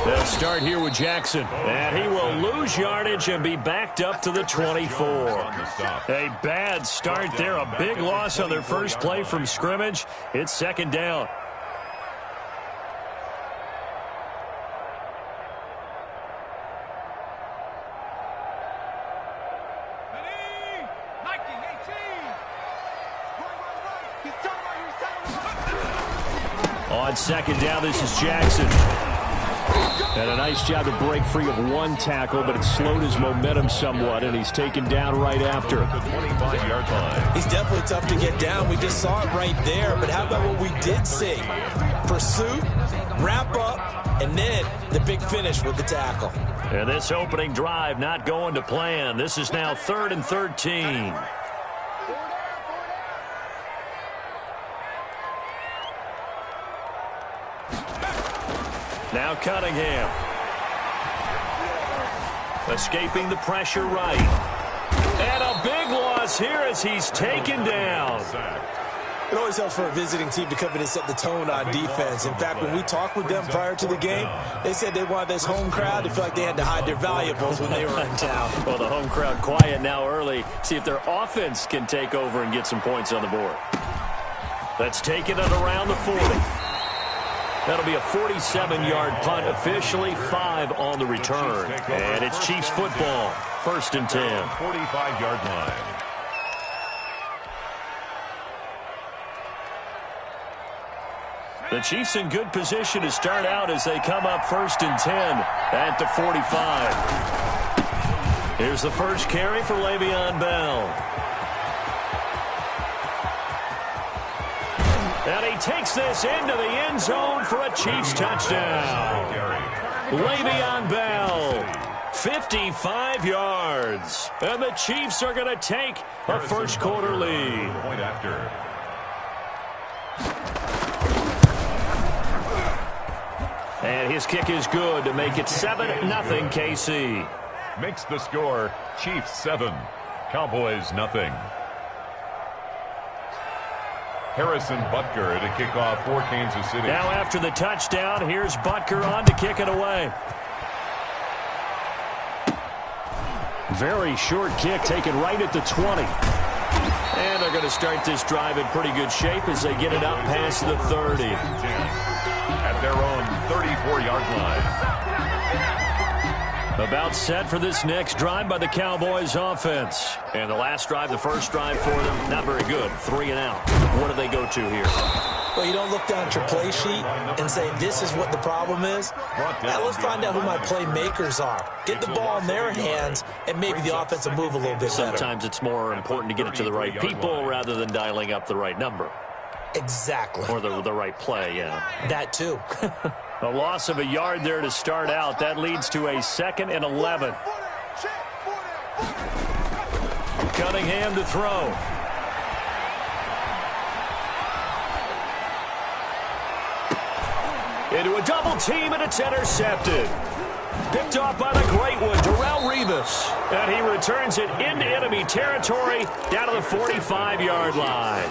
They'll start here with Jackson, and he will lose yardage and be backed up to the 24. A bad start there, a big loss on their first play from scrimmage. It's second down. On second down, this is Jackson. And a nice job to break free of one tackle, but it slowed his momentum somewhat, and he's taken down right after. The 25-yard line. He's definitely tough to get down. We just saw it right there. But how about what we did see? Pursuit, wrap up, and then the big finish with the tackle. And this opening drive not going to plan. This is now 3rd and 13. Now Cunningham. Escaping the pressure right. And a big loss here as he's taken down. It always helps for a visiting team to come in and set the tone on defense. In fact, when we talked with them prior to the game, they said they wanted this home crowd to feel like they had to hide their valuables when they were in town. Well, the home crowd quiet now early. See if their offense can take over and get some points on the board. Let's take it at around the 40. That'll be a 47-yard punt, officially 5 on the return. And it's Chiefs football, 1st and 10. 45-yard line. The Chiefs in good position to start out as they come up 1st and 10 at the 45. Here's the first carry for Le'Veon Bell. And he takes this into the end zone for a Chiefs touchdown. Le'Veon Bell, 55 yards. And the Chiefs are going to take a first quarter lead. Point after. And his kick is good to make it 7-0 KC. Makes the score Chiefs 7, Cowboys nothing. Harrison Butker to kick off for Kansas City. Now after the touchdown, here's Butker on to kick it away. Very short kick taken right at the 20. And they're going to start this drive in pretty good shape as they get it up past the 30. At their own 34-yard line. About set for this next drive by the Cowboys offense. And the last drive, the first drive for them, not very good. 3 and out. What do they go to here? Well, you don't look down at your play sheet and say, this is what the problem is. Now let's find out who my playmakers are. Get the ball in their hands, and maybe the offense will move a little bit better. Sometimes it's more important to get it to the right people rather than dialing up the right number. Exactly. Or the right play, yeah. That too. A loss of a yard there to start out. That leads to a 2nd and 11. Cunningham to throw. Into a double team, and it's intercepted. Picked off by the great one, Darrelle Revis. And he returns it into enemy territory down to the 45-yard line.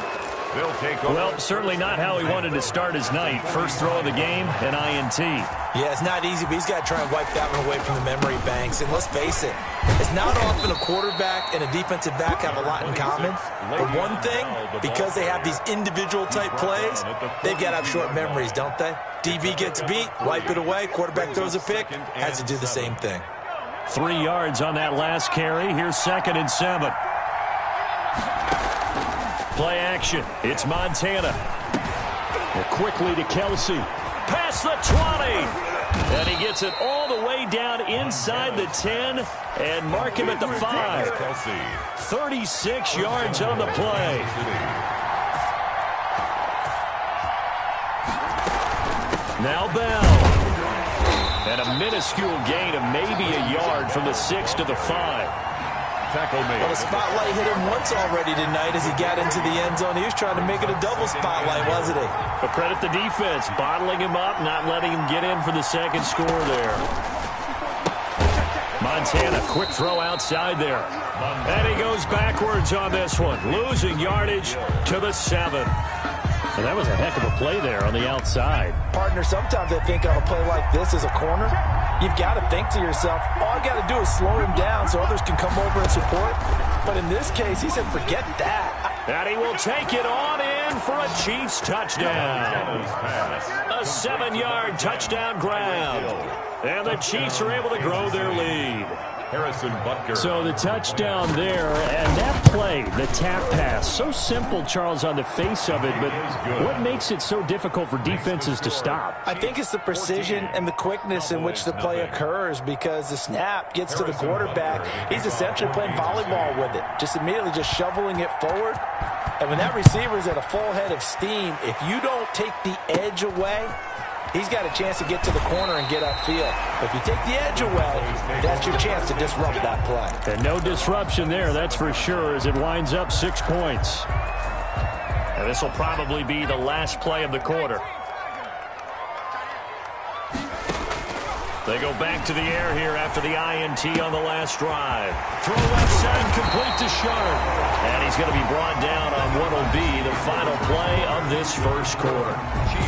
They'll take over. Well, certainly not how he wanted to start his night. First throw of the game, an INT. Yeah, it's not easy, but he's got to try and wipe that one away from the memory banks. And let's face it, it's not often a quarterback and a defensive back have a lot in common. But one thing, because they have these individual type plays, they've got to have short memories, don't they? DB gets beat, wipe it away, quarterback throws a pick, has to do the same thing. 3 yards on that last carry. Here's 2nd and 7. Play action. It's Montana. Well, quickly to Kelsey. Past the 20. And he gets it all the way down inside the 10 and mark him at the 5. 36 yards on the play. Now Bell. And a minuscule gain of maybe a yard from the 6 to the 5. Tackle made. Well, the spotlight hit him once already tonight as he got into the end zone. He was trying to make it a double spotlight, wasn't he? But credit the defense, bottling him up, not letting him get in for the second score there. Montana, quick throw outside there. And he goes backwards on this one, losing yardage to the 7. And that was a heck of a play there on the outside. Partner, sometimes I think on a play like this as a corner, you've got to think to yourself, all I got to do is slow him down so others can come over and support. But in this case, he said, forget that. And he will take it on in for a Chiefs touchdown. A 7-yard touchdown grab. And the Chiefs are able to grow their lead. Harrison Butker. So the touchdown there, and that play, the tap pass, so simple, Charles, on the face of it, but what makes it so difficult for defenses to stop? I think it's the precision and the quickness in which the play occurs, because the snap gets to the quarterback. He's essentially playing volleyball with it, just immediately just shoveling it forward. And when that receiver's at a full head of steam, if you don't take the edge away, he's got a chance to get to the corner and get upfield. But if you take the edge away, that's your chance to disrupt that play. And no disruption there, that's for sure, as it winds up 6 points. And this will probably be the last play of the quarter. They go back to the air here after the INT on the last drive. Throw left side, complete to Sharp. And he's going to be brought down on what will be the final play of this first quarter.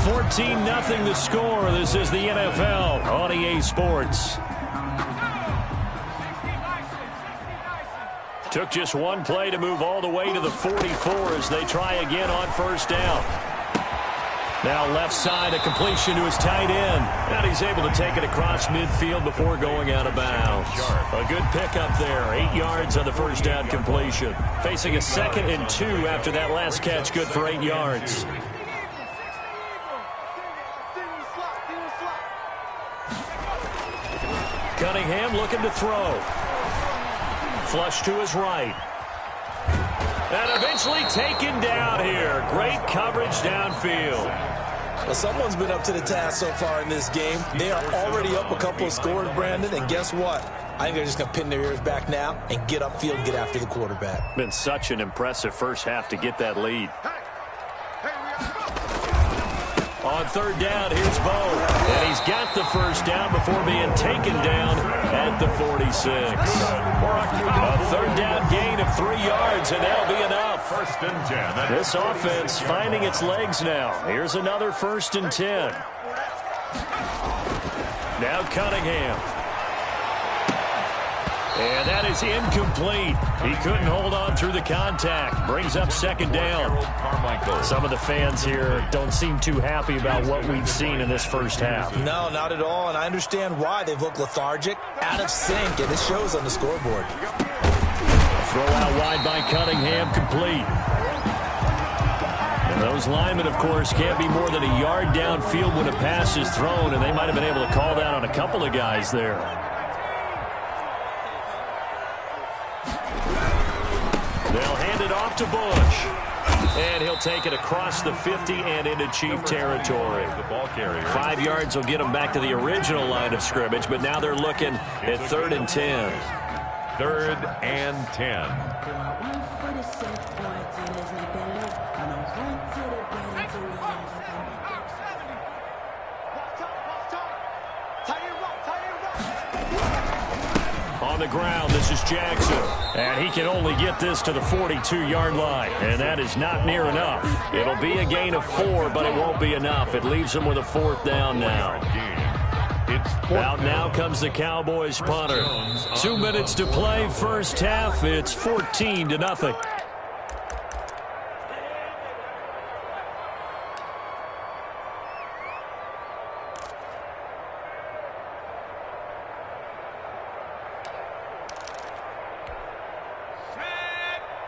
14-0 the score. This is the NFL on EA Sports. Took just one play to move all the way to the 44 as they try again on first down. Now left side, a completion to his tight end. And he's able to take it across midfield before going out of bounds. A good pickup there. 8 yards on the first down completion. Facing a 2nd and 2 after that last catch, good for 8 yards. Cunningham looking to throw. Flush to his right. And eventually taken down here. Great coverage downfield. Well, someone's been up to the task so far in this game. They are already up a couple of scores, Brandon, and guess what? I think they're just going to pin their ears back now and get upfield and get after the quarterback. Been such an impressive first half to get that lead. On third down, here's Bo. And he's got the first down before being taken down at the 46. A third down gain of 3 yards, and that'll be enough. 1st and 10. This offense finding its legs now. Here's another 1st and 10. Now Cunningham. And that is incomplete. He couldn't hold on through the contact. Brings up 2nd down. Some of the fans here don't seem too happy about what we've seen in this first half. No, not at all, and I understand why. They've looked lethargic, out of sync, and it shows on the scoreboard. Throw out wide by Cunningham, complete. And those linemen, of course, can't be more than a yard downfield when a pass is thrown, and they might have been able to call that on a couple of guys there. They'll hand it off to Bush. And he'll take it across the 50 and into Chief territory. 5 yards will get them back to the original line of scrimmage, but now they're looking at 3rd and 10. 3rd and 10. On the ground, this is Jackson. And he can only get this to the 42-yard line. And that is not near enough. It'll be a gain of 4, but it won't be enough. It leaves them with a 4th down now. Out now comes the Cowboys punter. 2 minutes to play, first half. It's 14-0.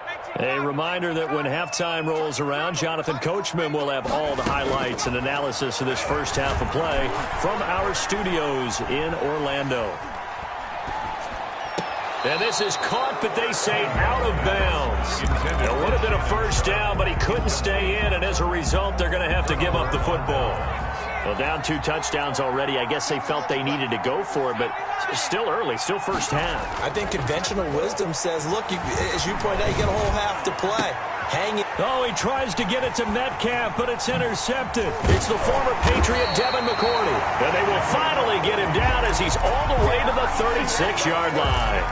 Make A reminder that when halftime rolls around, Jonathan Coachman will have all the highlights and analysis of this first half of play from our studios in Orlando. And this is caught, but they say out of bounds. It would have been a first down, but he couldn't stay in, and as a result, they're going to have to give up the football. Well, down 2 touchdowns already. I guess they felt they needed to go for it, but still early, still first half. I think conventional wisdom says, look, as you pointed out, you got a whole half to play. Hang it. Oh, he tries to get it to Metcalf, but it's intercepted. It's the former Patriot Devin McCourty. And they will finally get him down as he's all the way to the 36-yard line.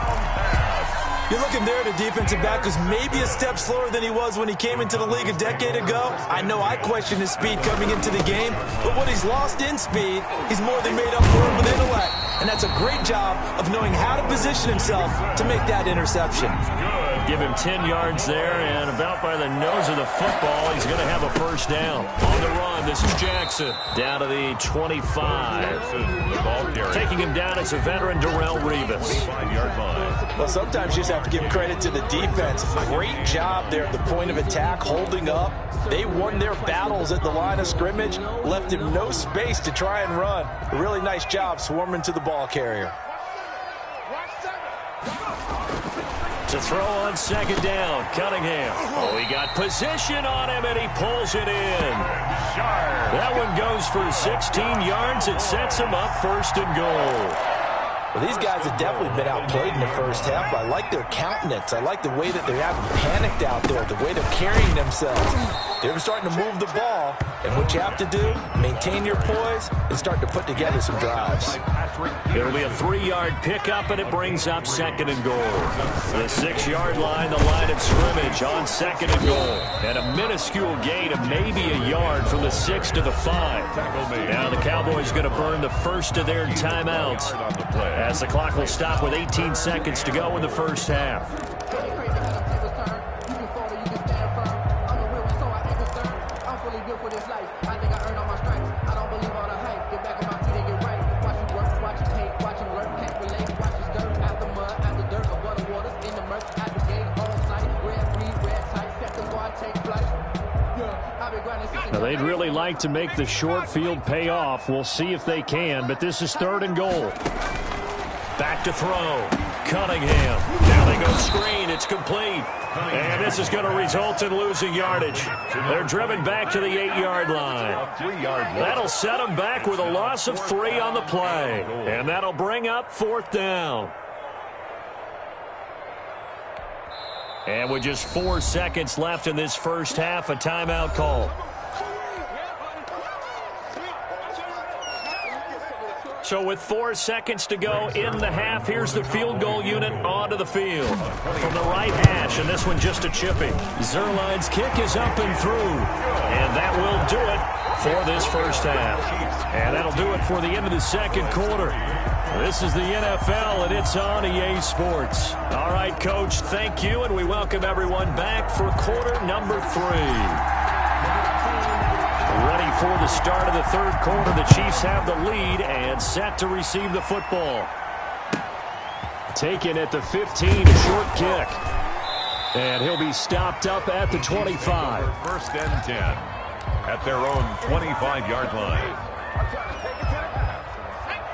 You're looking there at a defensive back who's maybe a step slower than he was when he came into the league a decade ago. I know I questioned his speed coming into the game, but what he's lost in speed, he's more than made up for it with intellect. And that's a great job of knowing how to position himself to make that interception. Give him 10 yards there, and about by the nose of the football, he's going to have a first down. On the run, this is Jackson. Down to the 25. Taking him down is a veteran, Darrelle Revis. Well, sometimes you just have to give credit to the defense. Great job there at the point of attack, holding up. They won their battles at the line of scrimmage, left him no space to try and run. A really nice job swarming to the ball carrier. To throw on second down, Cunningham. Oh, he got position on him, and he pulls it in. That one goes for 16 yards. It sets him up first and goal. Well, these guys have definitely been outplayed in the first half. I like their countenance. I like the way that they haven't panicked out there, the way they're carrying themselves. They're starting to move the ball, and what you have to do, maintain your poise and start to put together some drives. It'll be a 3-yard pickup, and it brings up second and goal. The 6-yard line, the line of scrimmage on second and goal. And a minuscule gain of maybe a yard from the 6 to the 5. Now the Cowboys going to burn the first of their timeouts as the clock will stop with 18 seconds to go in the first half. Now, they'd really like to make the short field pay off. We'll see if they can, but this is third and goal. Back to throw. Cunningham. Now they go screen. It's complete. And this is going to result in losing yardage. They're driven back to the 8-yard line. That'll set them back with a loss of 3 on the play. And that'll bring up fourth down. And with just 4 seconds left in this first half, a timeout call. So with 4 seconds to go in the half, here's the field goal unit onto the field. From the right hash, and this one just a chippy. Zerline's kick is up and through. And that will do it for this first half. And that'll do it for the end of the second quarter. This is the NFL, and it's on EA Sports. All right, Coach, thank you, and we welcome everyone back for quarter number 3. Ready for the start of the third quarter. The Chiefs have the lead and set to receive the football. Taken at the 15, a short kick. And he'll be stopped up at the 25. First and 10 at their own 25-yard line.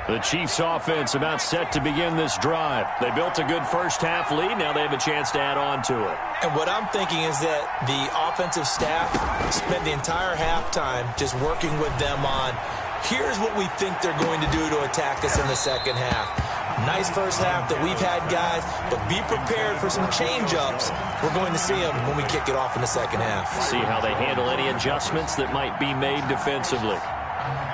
The Chiefs offense about set to begin this drive. They built a good first half lead. Now they have a chance to add on to it. And what I'm thinking is that the offensive staff spent the entire halftime just working with them on, here's what we think they're going to do to attack us in the second half. Nice first half that we've had, guys, but be prepared for some change-ups. We're going to see them when we kick it off in the second half. See how they handle any adjustments that might be made defensively.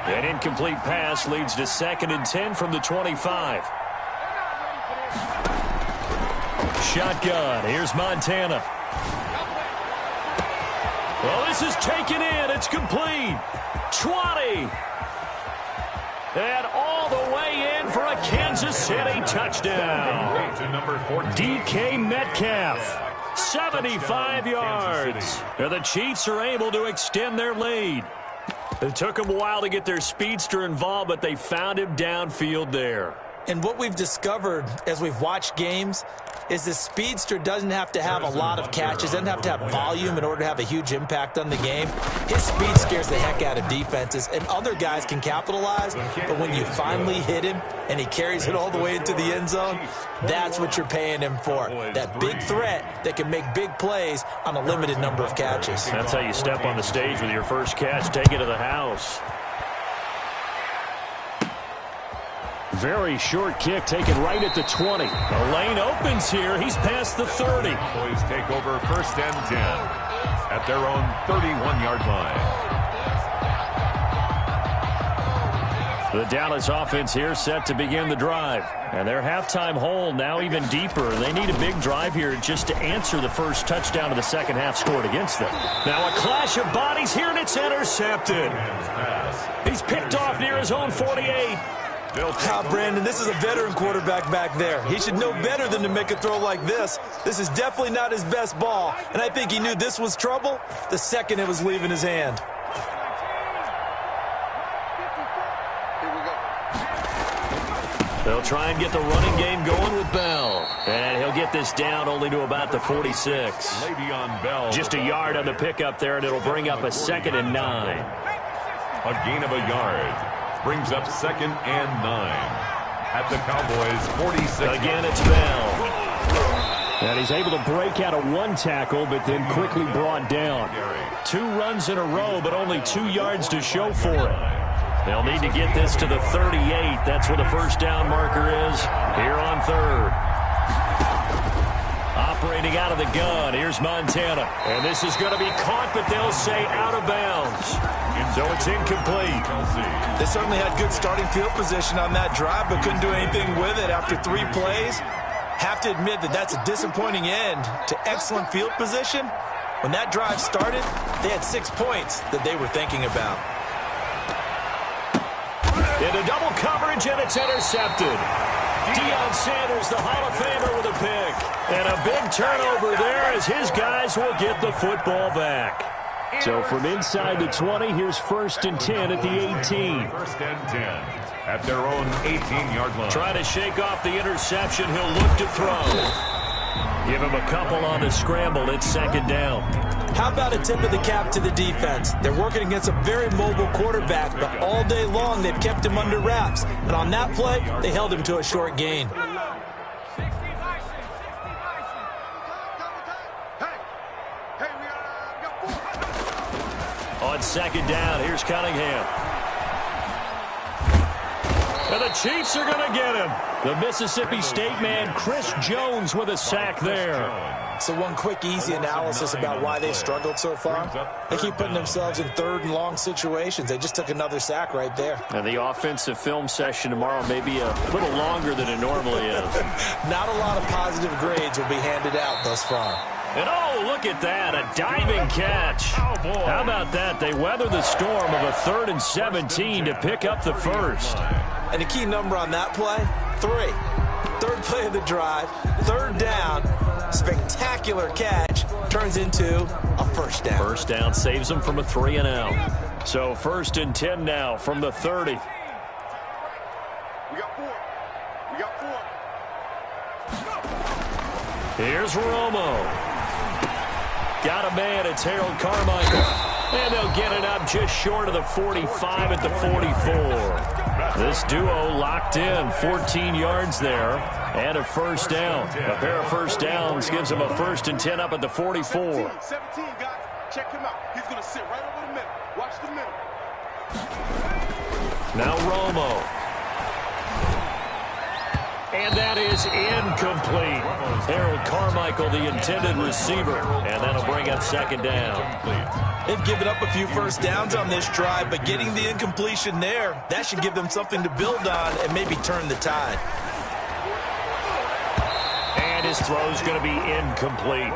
An incomplete pass leads to second and 10 from the 25. Shotgun. Here's Montana. Well, this is taken in. It's complete. 20. And all the way in for a Kansas City touchdown. DK Metcalf. 75 yards. And the Chiefs are able to extend their lead. It took them a while to get their speedster involved, but they found him downfield there. And what we've discovered as we've watched games is the speedster doesn't have to have a lot of catches, doesn't have to have volume in order to have a huge impact on the game. His speed scares the heck out of defenses, and other guys can capitalize, but when you finally hit him and he carries it all the way into the end zone, that's what you're paying him for. That big threat that can make big plays on a limited number of catches. That's how you step on the stage with your first catch, take it to the house. Very short kick taken right at the 20. The lane opens here. He's past the 30. Boys take over 1st and 10 at their own 31-yard line. The Dallas offense here set to begin the drive. And their halftime hole now even deeper. They need a big drive here just to answer the first touchdown of the second half scored against them. Now a clash of bodies here, and it's intercepted. He's picked off near his own 48. Brandon, this is a veteran quarterback back there. He should know better than to make a throw like this. This is definitely not his best ball, and I think he knew this was trouble the second it was leaving his hand. They'll try and get the running game going with Bell. And he'll get this down only to about the 46. Le'Veon Bell. Just a yard on the pickup there, and it'll bring up a 2nd and 9. A gain of a yard. Brings up 2nd and 9 at the Cowboys' 46. Again, it's Bell. And he's able to break out of one tackle, but then quickly brought down. 2 runs in a row, but only 2 yards to show for it. They'll need to get this to the 38. That's where the first down marker is here on 3rd. Operating out of the gun, here's Montana. And this is going to be caught, but they'll say out of bounds. So it's incomplete. They certainly had good starting field position on that drive, but couldn't do anything with it after 3 plays. Have to admit that that's a disappointing end to excellent field position. When that drive started, they had 6 points that they were thinking about. Into double coverage, and it's intercepted. Deion Sanders, the Hall of Famer, with a pick. And a big turnover there as his guys will get the football back. So from inside the 20, here's 1st and 10 at the 18. 1st and 10 at their own 18-yard line. Trying to shake off the interception. He'll look to throw. Give him a couple on the scramble. It's 2nd down. How about a tip of the cap to the defense? They're working against a very mobile quarterback, but all day long they've kept him under wraps. And on that play, they held him to a short gain. On 2nd down, here's Cunningham. And the Chiefs are going to get him. The Mississippi State man, Chris Jones, with a sack there. So one quick, easy analysis about why they struggled so far. They keep putting themselves in 3rd and long situations. They just took another sack right there. And the offensive film session tomorrow may be a little longer than it normally is. Not a lot of positive grades will be handed out thus far. And oh, look at that, a diving catch. Oh, boy. How about that? They weather the storm of a 3rd and 17 to pick up the 1st. And the key number on that play, 3. 3rd play of the drive, 3rd down, spectacular catch, turns into a 1st down. 1st down saves them from a 3 and out. So 1st and 10 now from the 30. We got 4. We got 4. Here's Romo. Got a man, it's Harold Carmichael. And they'll get it up just short of the 45 at the 44. This duo locked in, 14 yards there, and a 1st down. A pair of 1st downs gives them a 1st and 10 up at the 44. 17, guys. Check him out. He's going to sit right over the middle. Watch the middle. Now Romo. And that is incomplete. Harold Carmichael, the intended receiver. And that'll bring up 2nd down. They've given up a few 1st downs on this drive, but getting the incompletion there, that should give them something to build on and maybe turn the tide. And his throw's going to be incomplete.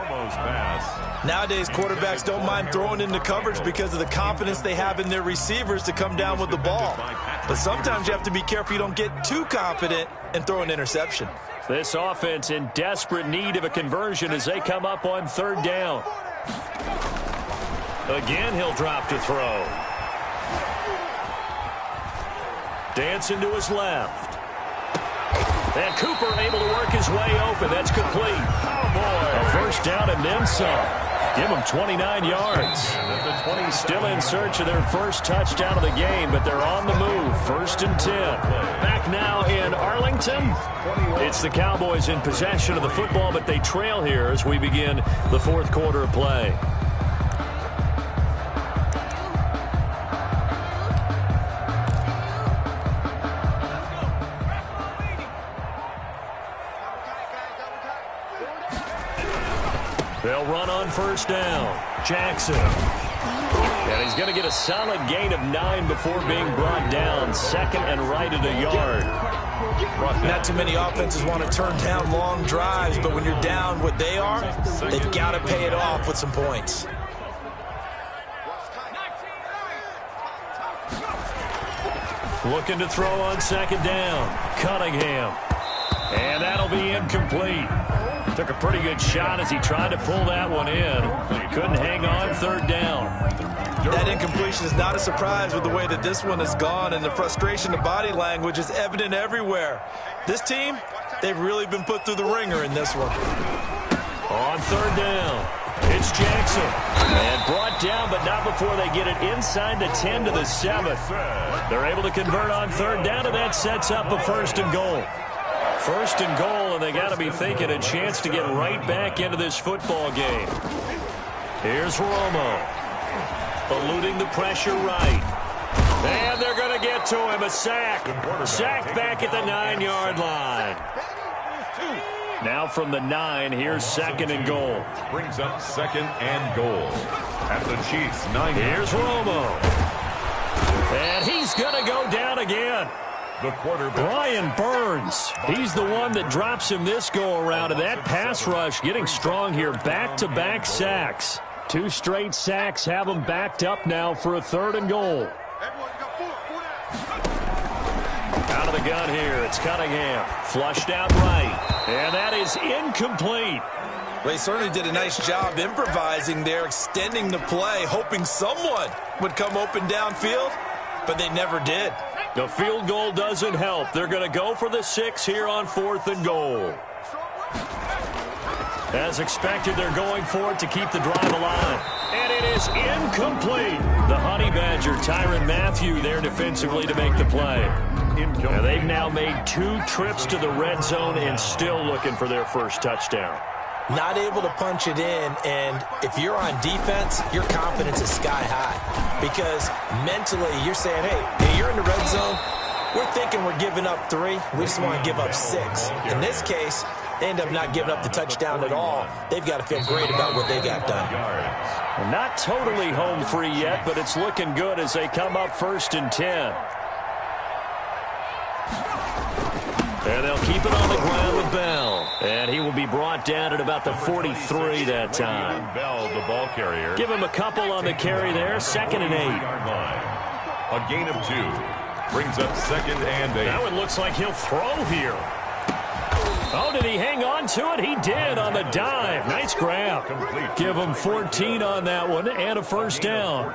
Nowadays, quarterbacks don't mind throwing into coverage because of the confidence they have in their receivers to come down with the ball. But sometimes you have to be careful you don't get too confident and throw an interception. This offense in desperate need of a conversion as they come up on 3rd down. Again, he'll drop to throw. Dancing to his left. And Cooper able to work his way open. That's complete. A first down and then some. Give them 29 yards. Still in search of their first touchdown of the game, but they're on the move. 1st and 10. Back now in Arlington. It's the Cowboys in possession of the football, but they trail here as we begin the 4th quarter of play. They'll run on first down. Jackson. And he's going to get a solid gain of 9 before being brought down. 2nd and right at a yard. Not too many offenses want to turn down long drives, but when you're down what they are, they've got to pay it off with some points. Looking to throw on 2nd down. Cunningham. And that'll be incomplete. Took a pretty good shot as he tried to pull that one in. Couldn't hang on 3rd down. That incompletion is not a surprise with the way that this one has gone, and the frustration, the body language is evident everywhere. This team, they've really been put through the ringer in this one. On 3rd down, it's Jackson. And brought down, but not before they get it inside the 10 to the 7. They're able to convert on 3rd down, and that sets up a 1st and goal. 1st and goal, and they got to be thinking a chance to get right back into this football game. Here's Romo. Eluding the pressure right. And they're going to get to him. A sack. Sacked back at the 9-yard line. Now from the 9, here's 2nd and goal. Brings up 2nd and goal. At the Chiefs' 9. Here's Romo. And he's going to go down again. The quarterback. Brian Burns. He's the one that drops him this go-around. And that pass rush getting strong here. Back-to-back sacks. 2 straight sacks have them backed up now for a 3rd and goal. Out of the gun here, it's Cunningham. Flushed out right. And that is incomplete. They certainly did a nice job improvising there, extending the play, hoping someone would come open downfield, but they never did. The field goal doesn't help. They're going to go for the 6 here on 4th and goal. As expected, they're going for it to keep the drive alive. And it is incomplete. The Honey Badger, Tyrann Mathieu, there defensively to make the play. And they've now made 2 trips to the red zone and still looking for their first touchdown. Not able to punch it in, and if you're on defense, your confidence is sky high. Because mentally, you're saying, hey, you're in the red zone. We're thinking we're giving up 3. We just want to give up 6. In this case, they end up not giving up the touchdown at all. They've got to feel great about what they got done. Well, not totally home free yet, but it's looking good as they come up 1st and 10. And they'll keep it on the ground with Bell. And he will be brought down at about the 43 that time. Bell, the ball carrier. Give him a couple on the carry there. 2nd and 8. A gain of 2. Brings up 2nd and 8. That one looks like he'll throw here. Oh, did he hang on to it? He did on the dive. Nice grab. Give him 14 on that one and a first down.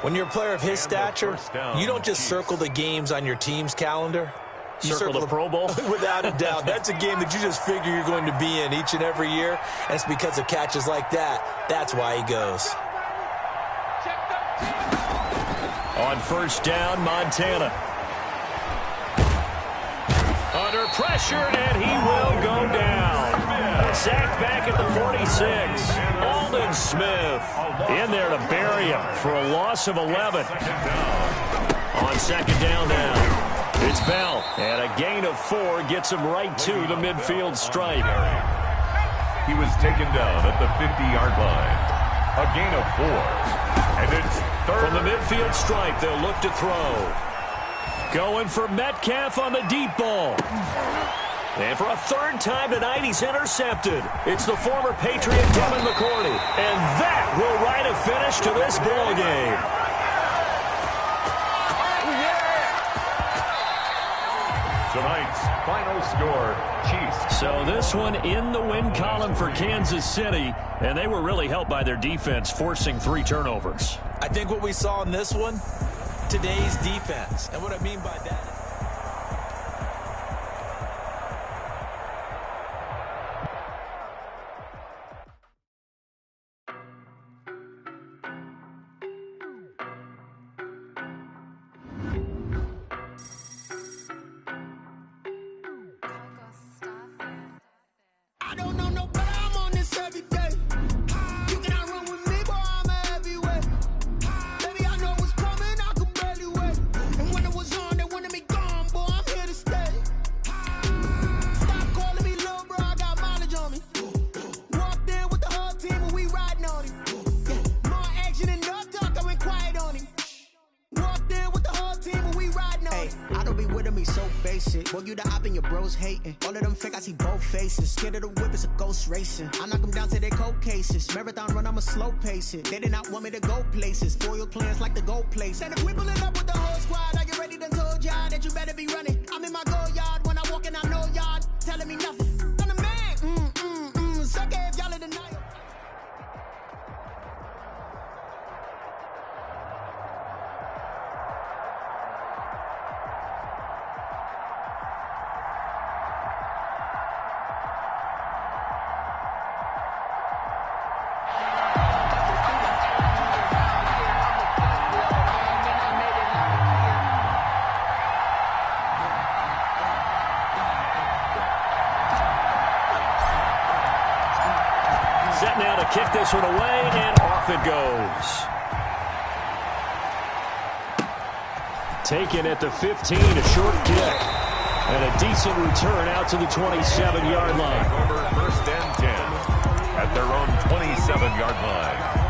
When you're a player of his stature, you don't just circle the games on your team's calendar. You circle the Pro Bowl? Without a doubt. That's a game that you just figure you're going to be in each and every year. And it's because of catches like that. That's why he goes. On first down, Montana. Under pressure, and he will go down. Sacked back at the 46. Aldon Smith in there to bury him for a loss of 11. On 2nd down now. It's Bell, and a gain of 4 gets him right to the midfield stripe. He was taken down at the 50-yard line. A gain of 4. And it's 3rd. From the midfield stripe, they'll look to throw. Going for Metcalf on the deep ball. And for a 3rd time tonight, he's intercepted. It's the former Patriot Devin McCourty. And that will write a finish to this ball game. Tonight's final score, Chiefs. So this one in the win column for Kansas City, and they were really helped by their defense, forcing 3 turnovers. I think what we saw in this one, today's defense. And what I mean by that, to me so basic. Boy, you the op and your bros hating. All of them fake, I see both faces. Scared of the whip, it's a ghost racing. I knock them down to their cold cases. Marathon run, I'ma slow pace it. They did not want me to go places. Foil plans like the gold place. And if we pulling up with the whole squad, are you ready? Done told y'all that you better be running. I'm in my go yard when I walk in, I know y'all telling me nothing. I'm the man. Suck it if y'all in denial. Set now to kick this one away, and off it goes. Taken at the 15, a short kick. And a decent return out to the 27-yard line. Over 1st and 10 at their own 27-yard line.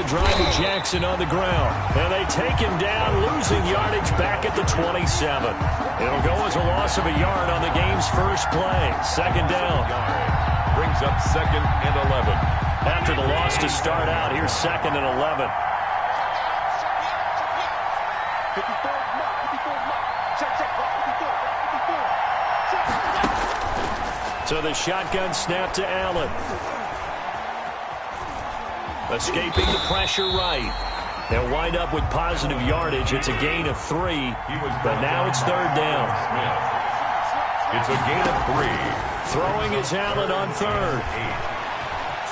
Drive with Jackson on the ground. And they take him down, losing yardage back at the 27. It'll go as a loss of a yard on the game's first play. Second down. Brings up 2nd and 11. After the loss to start out, here's 2nd and 11. So the shotgun snap to Allen. Escaping the pressure right. They'll wind up with positive yardage. It's a gain of 3, but now it's 3rd down. It's a gain of 3. Throwing is Allen on 3rd.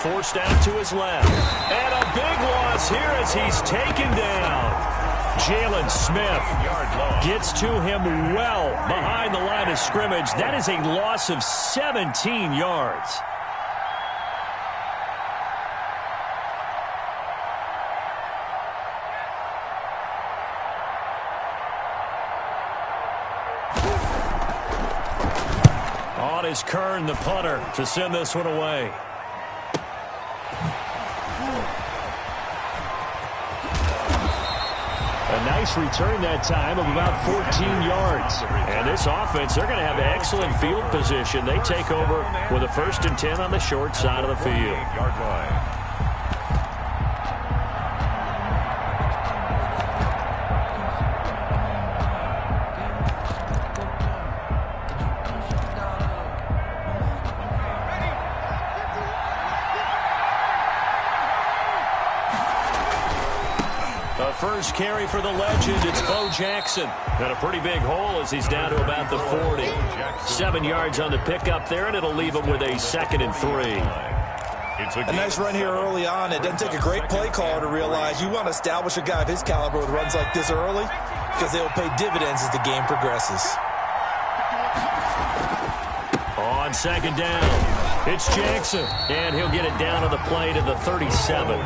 Forced out to his left. And a big loss here as he's taken down. Jalen Smith gets to him well behind the line of scrimmage. That is a loss of 17 yards. On is Kern, the punter, to send this one away. A nice return that time of about 14 yards. And this offense, they're going to have excellent field position. They take over with a 1st and 10 on the short side of the field. Yard line. First carry for the legend, it's Bo Jackson. Got a pretty big hole as he's down to about the 40. 7 yards on the pickup there, and it'll leave him with a 2nd and 3. A nice run here early on. It doesn't take a great play caller to realize you want to establish a guy of his caliber with runs like this early because they'll pay dividends as the game progresses. On 2nd down, it's Jackson, and he'll get it down to the play to the 37.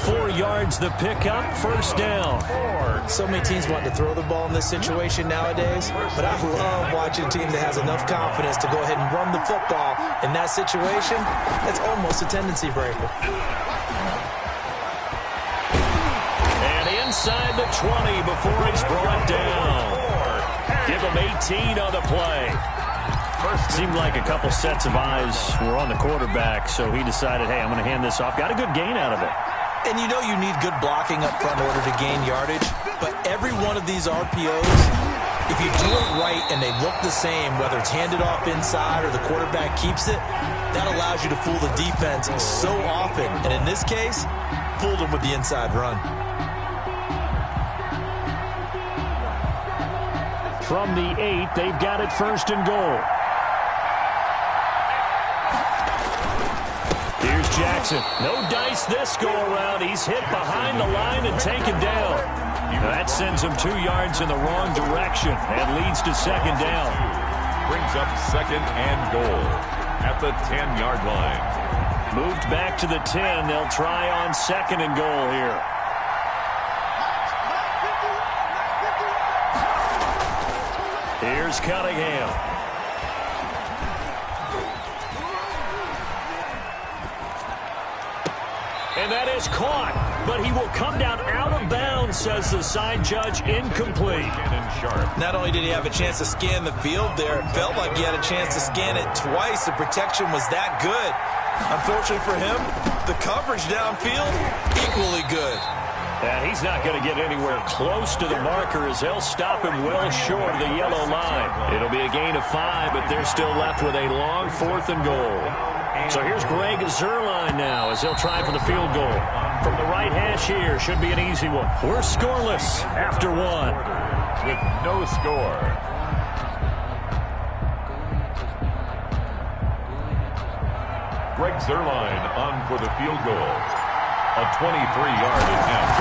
4 yards the pickup, 1st down. So many teams want to throw the ball in this situation nowadays, but I love watching a team that has enough confidence to go ahead and run the football in that situation. It's almost a tendency breaker. And inside the 20 before he's brought down. Give him 18 on the play. Seemed like a couple sets of eyes were on the quarterback, so he decided, hey, I'm going to hand this off. Got a good gain out of it. And you know you need good blocking up front in order to gain yardage, but every one of these RPOs, if you do it right and they look the same, whether it's handed off inside or the quarterback keeps it, that allows you to fool the defense so often. And in this case, fooled them with the inside run. From the 8, they've got it 1st and goal. Here's Jackson. No dice this go-around. He's hit behind the line and taken down. That sends him 2 yards in the wrong direction and leads to 2nd down. Brings up 2nd and goal at the 10-yard line. Moved back to the 10. They'll try on 2nd and goal here. Here's Cunningham. And that is caught, but he will come down out of bounds, says the side judge, incomplete. Not only did he have a chance to scan the field there, it felt like he had a chance to scan it twice. The protection was that good. Unfortunately for him, the coverage downfield, equally good. And he's not going to get anywhere close to the marker as they'll stop him well short of the yellow line. It'll be a gain of 5, but they're still left with a long 4th and goal. So here's Greg Zuerlein now as they'll try for the field goal. From the right hash here, should be an easy one. We're scoreless after 1. With no score. Greg Zuerlein on for the field goal. A 23-yard attempt.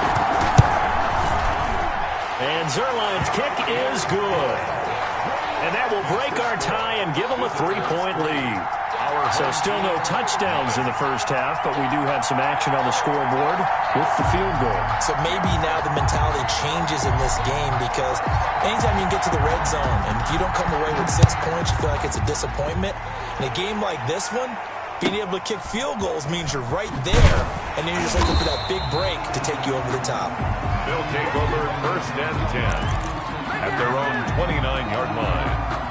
And Zuerlein's kick is good. And that will break our tie and give them a 3-point lead. So still no touchdowns in the first half, but we do have some action on the scoreboard with the field goal. So maybe now the mentality changes in this game because anytime you can get to the red zone and if you don't come away with 6 points, you feel like it's a disappointment. In a game like this one, being able to kick field goals means you're right there, and then you're just looking for that big break to take you over the top. They'll take over 1st and 10 at their own 29-yard line.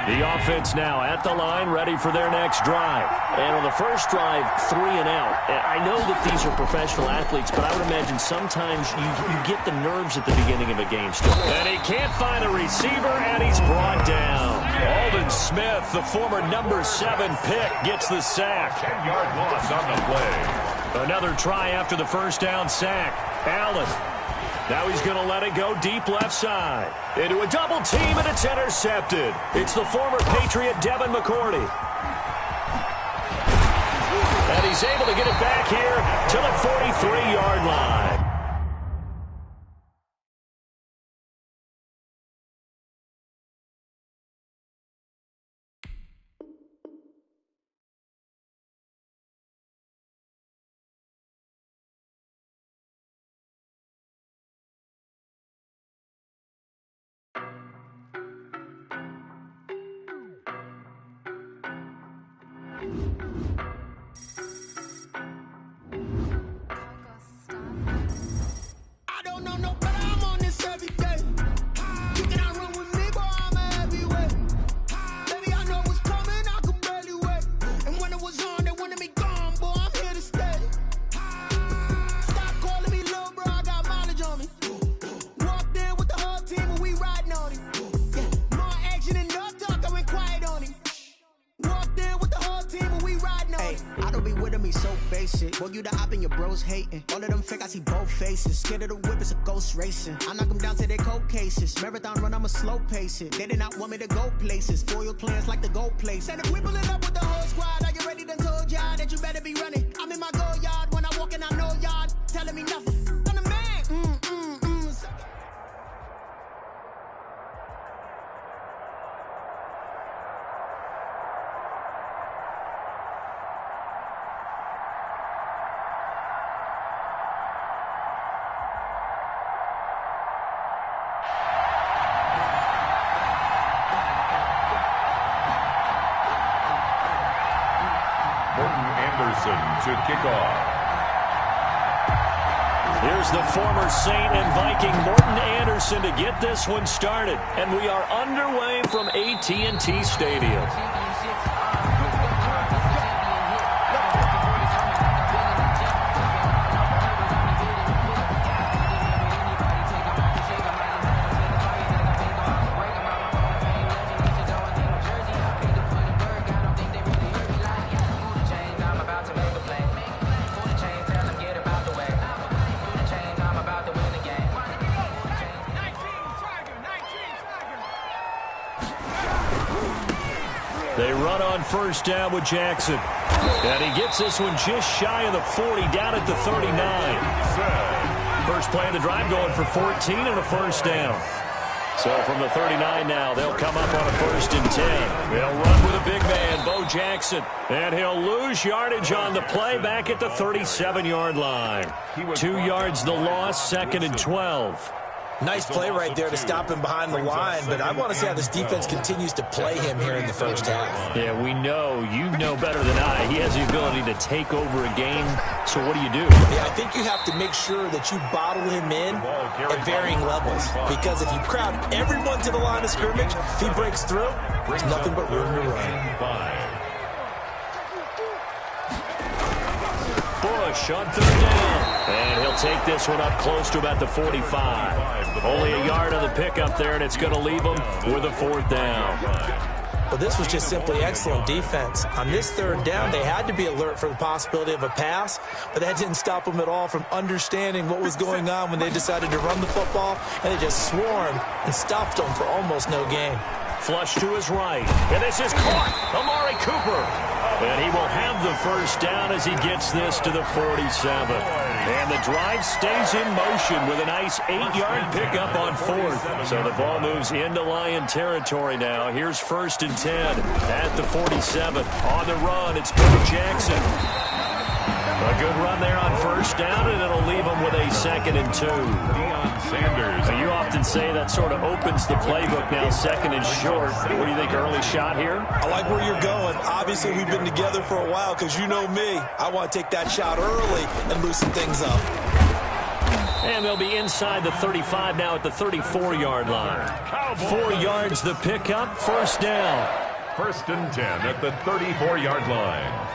The offense now at the line, ready for their next drive. And on the first drive, 3 and out. I know that these are professional athletes, but I would imagine sometimes you get the nerves at the beginning of a game still. And he can't find a receiver, and he's brought down. Aldon Smith, the former number 7 pick, gets the sack. 10-yard loss on the play. Another try after the first down sack. Allen. Now he's going to let it go deep left side. Into a double team, and it's intercepted. It's the former Patriot Devin McCourty. And he's able to get it back here to the 43-yard line. I don't know no better, I'm on this every day. You cannot run with me, boy, I'm a heavyweight. Baby, I know what's coming, I could barely wait. And when it was on, they wanted me gone, boy, I'm here to stay. Stop calling me little bro, I got mileage on me. Walked in with the whole team and we riding on him. Yeah, more action and no talk, I went quiet on him. Walked in with the whole team and we riding on him. I don't be with him, he's so basic. Boy, you the op and your bros hating. All of them fake, I see both faces. Scared of the whip, it's a ghost racing. I knock them down to their cold cases. Marathon run, I'ma slow pace it. They did not want me to go places. Foil plans like the go place. And if we pulling up with the whole squad, are you ready? Done told y'all that you better be running. I'm in my go yard when I walk in, I know y'all telling me nothing. I'm the man. Morton Anderson to kick off. Here's the former Saint and Viking Morton Anderson to get this one started. And we are underway from AT&T Stadium. They run on first down with Jackson. And he gets this one just shy of the 40, down at the 39. First play of the drive going for 14 and a first down. So from the 39 now, they'll come up on a 1st and 10. They'll run with a big man, Bo Jackson. And he'll lose yardage on the play back at the 37-yard line. 2 yards the loss, 2nd and 12. Nice play right there to stop him behind the line, but I want to see how this defense continues to play him here in the first half. Yeah, we know. You know better than I. He has the ability to take over a game, so what do you do? Yeah, I think you have to make sure that you bottle him in at varying levels, because if you crowd everyone to the line of scrimmage, if he breaks through, there's nothing but room to run. Bush on third down. And he'll take this one up close to about the 45. Only a yard on the pickup there, and it's going to leave him with a fourth down. Well, this was just simply excellent defense. On this third down, they had to be alert for the possibility of a pass, but that didn't stop them at all from understanding what was going on when they decided to run the football, and they just swarmed and stopped them for almost no gain. Flush to his right, and this is caught. Amari Cooper. And he will have the first down as he gets this to the 47. And the drive stays in motion with a nice 8-yard pickup on fourth. So the ball moves into Lion territory now. Here's 1st and 10 at the 47. On the run, it's Bo Jackson. A good run there on first down, and it'll leave him with a 2nd and 2. Deion Sanders. So you often say that sort of opens the playbook now, 2nd and short. What do you think, early shot here? I like where you're going. Obviously, we've been together for a while because you know me. I want to take that shot early and loosen things up. And they'll be inside the 35 now at the 34-yard line. 4 yards the pickup, first down. 1st and 10 at the 34-yard line.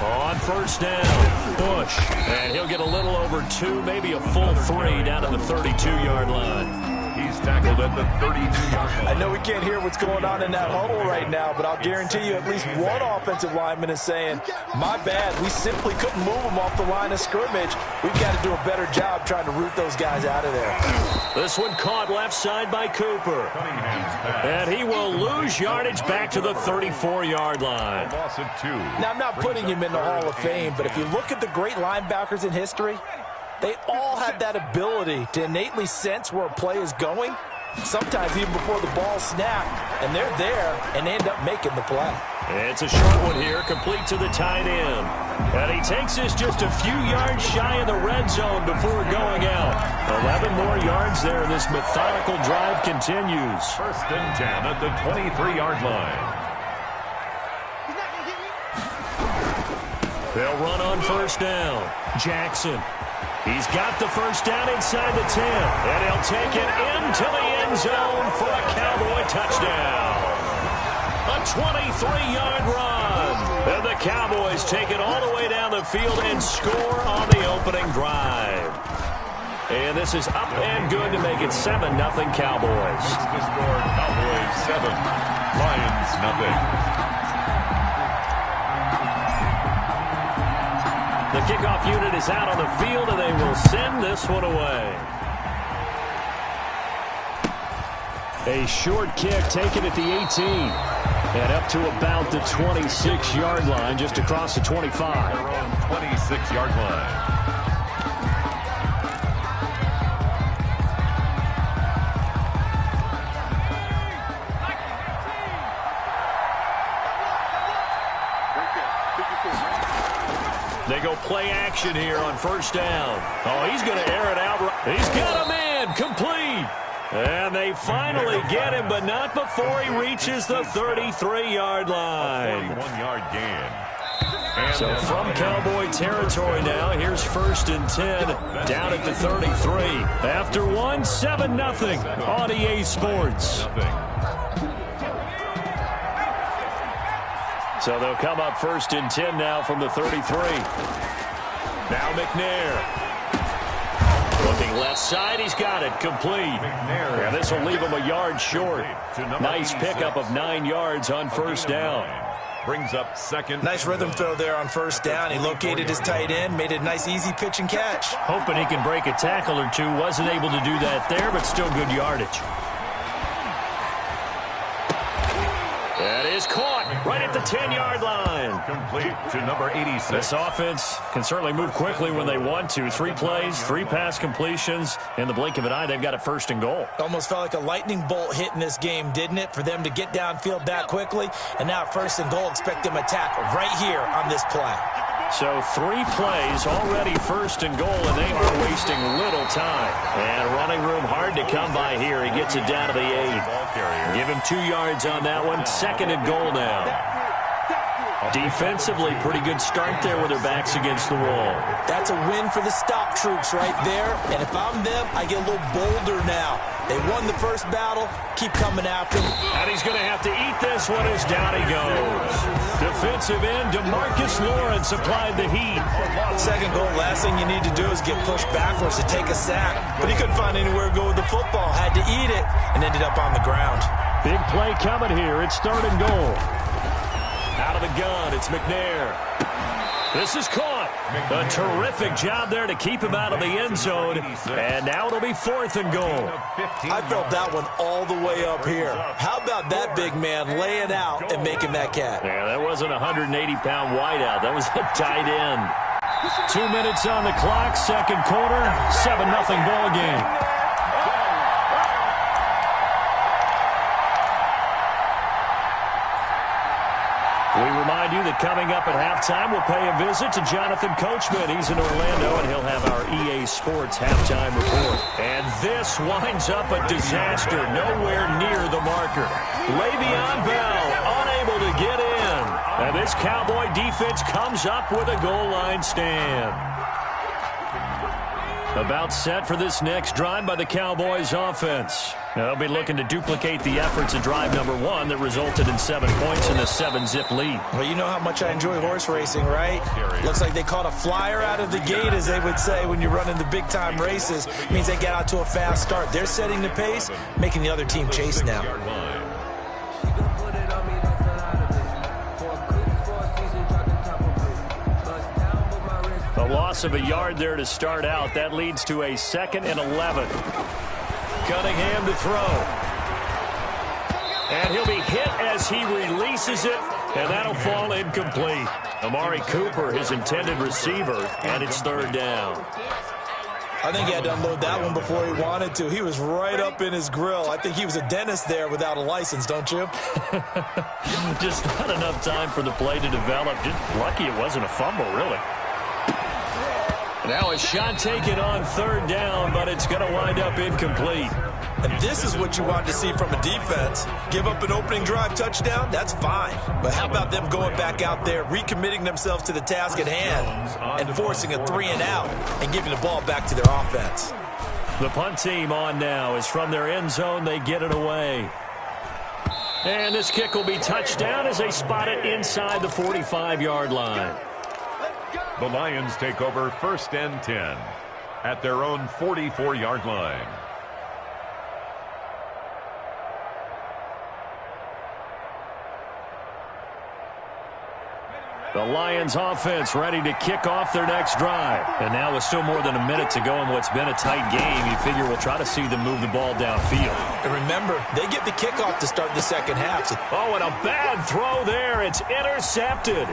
On first down, Bush. And he'll get a little over 2, maybe a full 3 down to the 32-yard line. He's tackled at the 32-yard line. I know we can't hear what's going on in that huddle right now, but I'll guarantee you at least one offensive lineman is saying, my bad, we simply couldn't move them off the line of scrimmage. We've got to do a better job trying to root those guys out of there. This one caught left side by Cooper. And he will lose yardage back to the 34-yard line. Loss of 2. Now, I'm not putting him in the Hall of Fame, but if you look at the great linebackers in history, they all have that ability to innately sense where a play is going, sometimes even before the ball snapped, and they're there and end up making the play. It's a short one here, complete to the tight end. And he takes this just a few yards shy of the red zone before going out. 11 more yards there, and this methodical drive continues. 1st and 10 at the 23-yard line. They'll run on first down. Jackson. He's got the first down inside the 10. And he'll take it into the end zone for a Cowboy touchdown. A 23-yard run. And the Cowboys take it all the way down the field and score on the opening drive. And this is up and good to make it 7-0 Cowboys. It's the score, Cowboys 7, Lions nothing. The kickoff unit is out on the field, and they will send this one away. A short kick taken at the 18. And up to about the 26-yard line, just across the 25. Their own 26-yard line. They go play action here on first down. Oh, he's going to air it out. He's got a man complete. And they finally get him, but not before he reaches the 33-yard line. 41-yard gain. So from Cowboy territory now, here's 1st and 10 down at the 33. After one, 7-0 on EA Sports. So they'll come up 1st and 10 now from the 33. Now McNair. Looking left side, he's got it, complete. And this will leave him a yard short. Nice pickup of 9 yards on first down. Brings up second. Nice rhythm throw there on first down. He located his tight end, made a nice easy pitch and catch. Hoping he can break a tackle or two. Wasn't able to do that there, but still good yardage. That is caught right at the 10-yard line. Complete to number 86. This offense can certainly move quickly when they want to. 3 plays, 3 pass completions. In the blink of an eye, they've got a 1st and goal. Almost felt like a lightning bolt hit in this game, didn't it? For them to get downfield that quickly. And now 1st and goal, expect them to attack right here on this play. So 3 plays, already first and goal, and they are wasting little time. And running room hard to come by here. He gets it down to the 8. Give him 2 yards on that one. Second and goal now. Defensively, pretty good start there with their backs against the wall. That's a win for the stop troops right there. And if I'm them, I get a little bolder now. They won the first battle. Keep coming after them. And he's going to have to eat this one as down he goes. Defensive end, DeMarcus Lawrence applied the heat. Second goal, last thing you need to do is get pushed backwards to take a sack. But he couldn't find anywhere to go with the football. Had to eat it and ended up on the ground. Big play coming here. It's 3rd and goal. Out of the gun, it's McNair. This is caught. A terrific job there to keep him out of the end zone. And now it'll be 4th and goal. I felt that one all the way up here. How about that big man laying out and making that catch? Yeah, that wasn't a 180-pound wideout. That was a tight end. 2 minutes on the clock, second quarter, 7-0 ball game. We remind you that coming up at halftime, we'll pay a visit to Jonathan Coachman. He's in Orlando, and he'll have our EA Sports halftime report. And this winds up a disaster, nowhere near the marker. Le'Veon Bell unable to get in. And this Cowboy defense comes up with a goal line stand. About set for this next drive by the Cowboys offense. Now, they'll be looking to duplicate the efforts of drive number 1 that resulted in 7 points in the 7-zip lead. Well, you know how much I enjoy horse racing, right? Looks like they caught a flyer out of the gate, as they would say when you're running the big-time races. It means they get out to a fast start. They're setting the pace, making the other team chase now. A loss of a yard there to start out. That leads to a 2nd and 11. Cunningham to throw. And he'll be hit as he releases it, and that'll fall incomplete. Amari Cooper, his intended receiver, and it's 3rd down. I think he had to unload that one before he wanted to. He was right up in his grill. I think he was a dentist there without a license, don't you? Just not enough time for the play to develop. Just lucky it wasn't a fumble, really. Now a shot taken on 3rd down, but it's going to wind up incomplete. And this is what you want to see from a defense. Give up an opening drive touchdown, that's fine. But how about them going back out there, recommitting themselves to the task at hand, and forcing a 3-and-out, and giving the ball back to their offense. The punt team on now is from their end zone. They get it away. And this kick will be touchdown as they spot it inside the 45-yard line. The Lions take over 1st and 10 at their own 44-yard line. The Lions offense ready to kick off their next drive. And now with still more than a minute to go in what's been a tight game, you figure we'll try to see them move the ball downfield. And remember, they get the kickoff to start the second half. Oh, and a bad throw there. It's intercepted.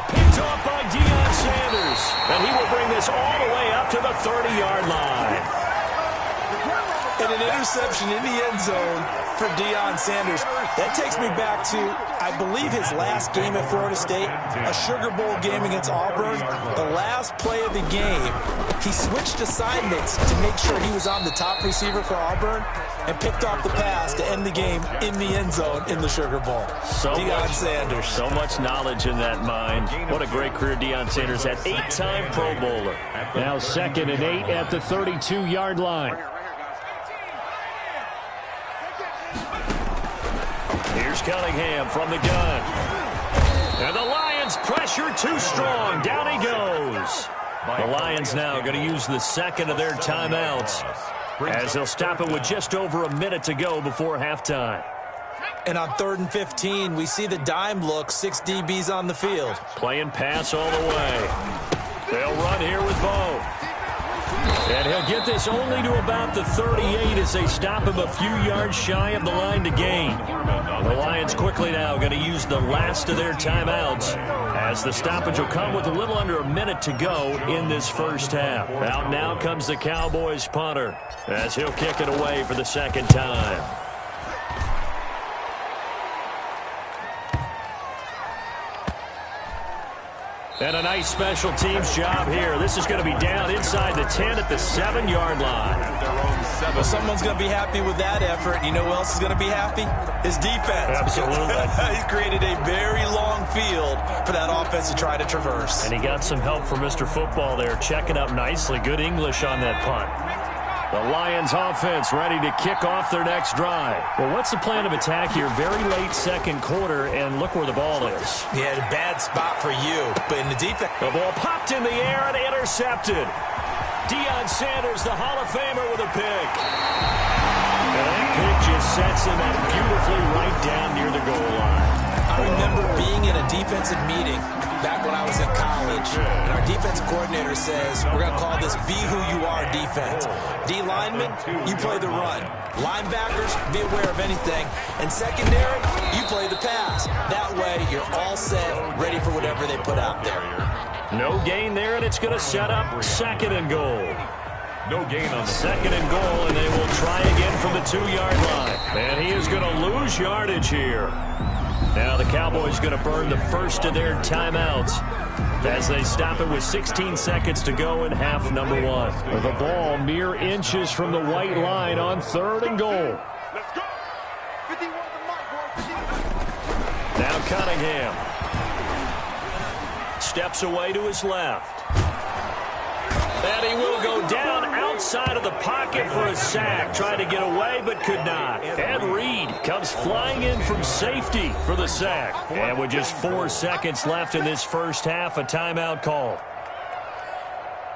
Picked off by Deion Sanders. And he will bring this all the way up to the 30-yard line. And an interception in the end zone for Deion Sanders. That takes me back to, I believe, his last game at Florida State, a Sugar Bowl game against Auburn. The last play of the game, he switched assignments to make sure he was on the top receiver for Auburn and picked off the pass to end the game in the end zone in the Sugar Bowl. Deion Sanders. So much knowledge in that mind. What a great career Deion Sanders had. 8-time Pro Bowler. Now 2nd and 8 at the 32-yard line. Here's Cunningham from the gun. And the Lions pressure too strong. Down he goes. The Lions now going to use the 2nd of their timeouts as they'll stop it with just over a minute to go before halftime. And on 3rd and 15, we see the dime look, 6 DBs on the field. Playing pass all the way. They'll run here with Bo. And he'll get this only to about the 38 as they stop him a few yards shy of the line to gain. The Lions quickly now going to use the last of their timeouts as the stoppage will come with a little under a minute to go in this first half. Out now comes the Cowboys punter as he'll kick it away for the 2nd time. And a nice special teams job here. This is going to be down inside the 10 at the 7-yard line. Well, someone's going to be happy with that effort. You know who else is going to be happy? His defense. Absolutely. He's created a very long field for that offense to try to traverse. And he got some help from Mr. Football there, checking up nicely. Good English on that punt. The Lions offense ready to kick off their next drive. Well, what's the plan of attack here? Very late second quarter, and look where the ball is. Yeah, a bad spot for you, but in the defense. The ball popped in the air and intercepted. Deion Sanders, the Hall of Famer, with a pick. And that pick just sets him up beautifully right down near the goal line. I remember being in a defensive meeting back when I was in college, and our defensive coordinator says, we're going to call this Be Who You Are defense. D linemen, you play the run. Linebackers, be aware of anything. And secondary, you play the pass. That way, you're all set, ready for whatever they put out there. No gain there, and it's going to set up 2nd and goal. No gain on the 2nd and goal, and they will try again from the 2-yard line. And he is going to lose yardage here. Now the Cowboys going to burn the first of their timeouts as they stop it with 16 seconds to go in half number 1. The ball mere inches from the white line on 3rd and goal. Let's go. 51 to Mike, boy. Now Cunningham steps away to his left. And he will go down outside of the pocket for a sack. Tried to get away, but could not. Ed Reed comes flying in from safety for the sack. And with just 4 seconds left in this first half, a timeout called.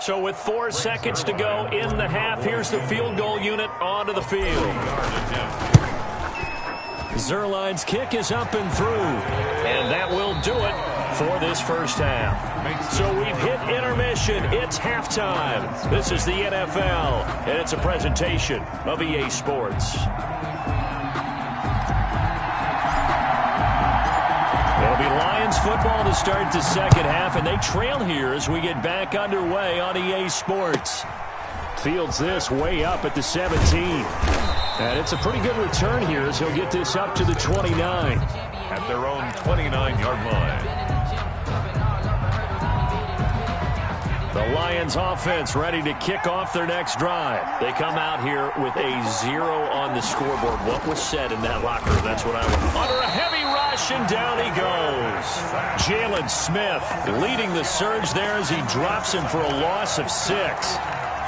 So with 4 seconds to go in the half, here's the field goal unit onto the field. Zuerlein's kick is up and through. And that will do it for this first half. So we've hit intermission. It's halftime. This is the NFL, and it's a presentation of EA Sports. It'll be Lions football to start the second half, and they trail here as we get back underway on EA Sports. Fields this way up at the 17. And it's a pretty good return here as he'll get this up to the 29. At their own 29-yard line. The Lions offense ready to kick off their next drive. They come out here with a 0 on the scoreboard. What was said in that locker room? That's what I want. Under a heavy rush, and down he goes. Jalen Smith leading the surge there as he drops him for a loss of 6.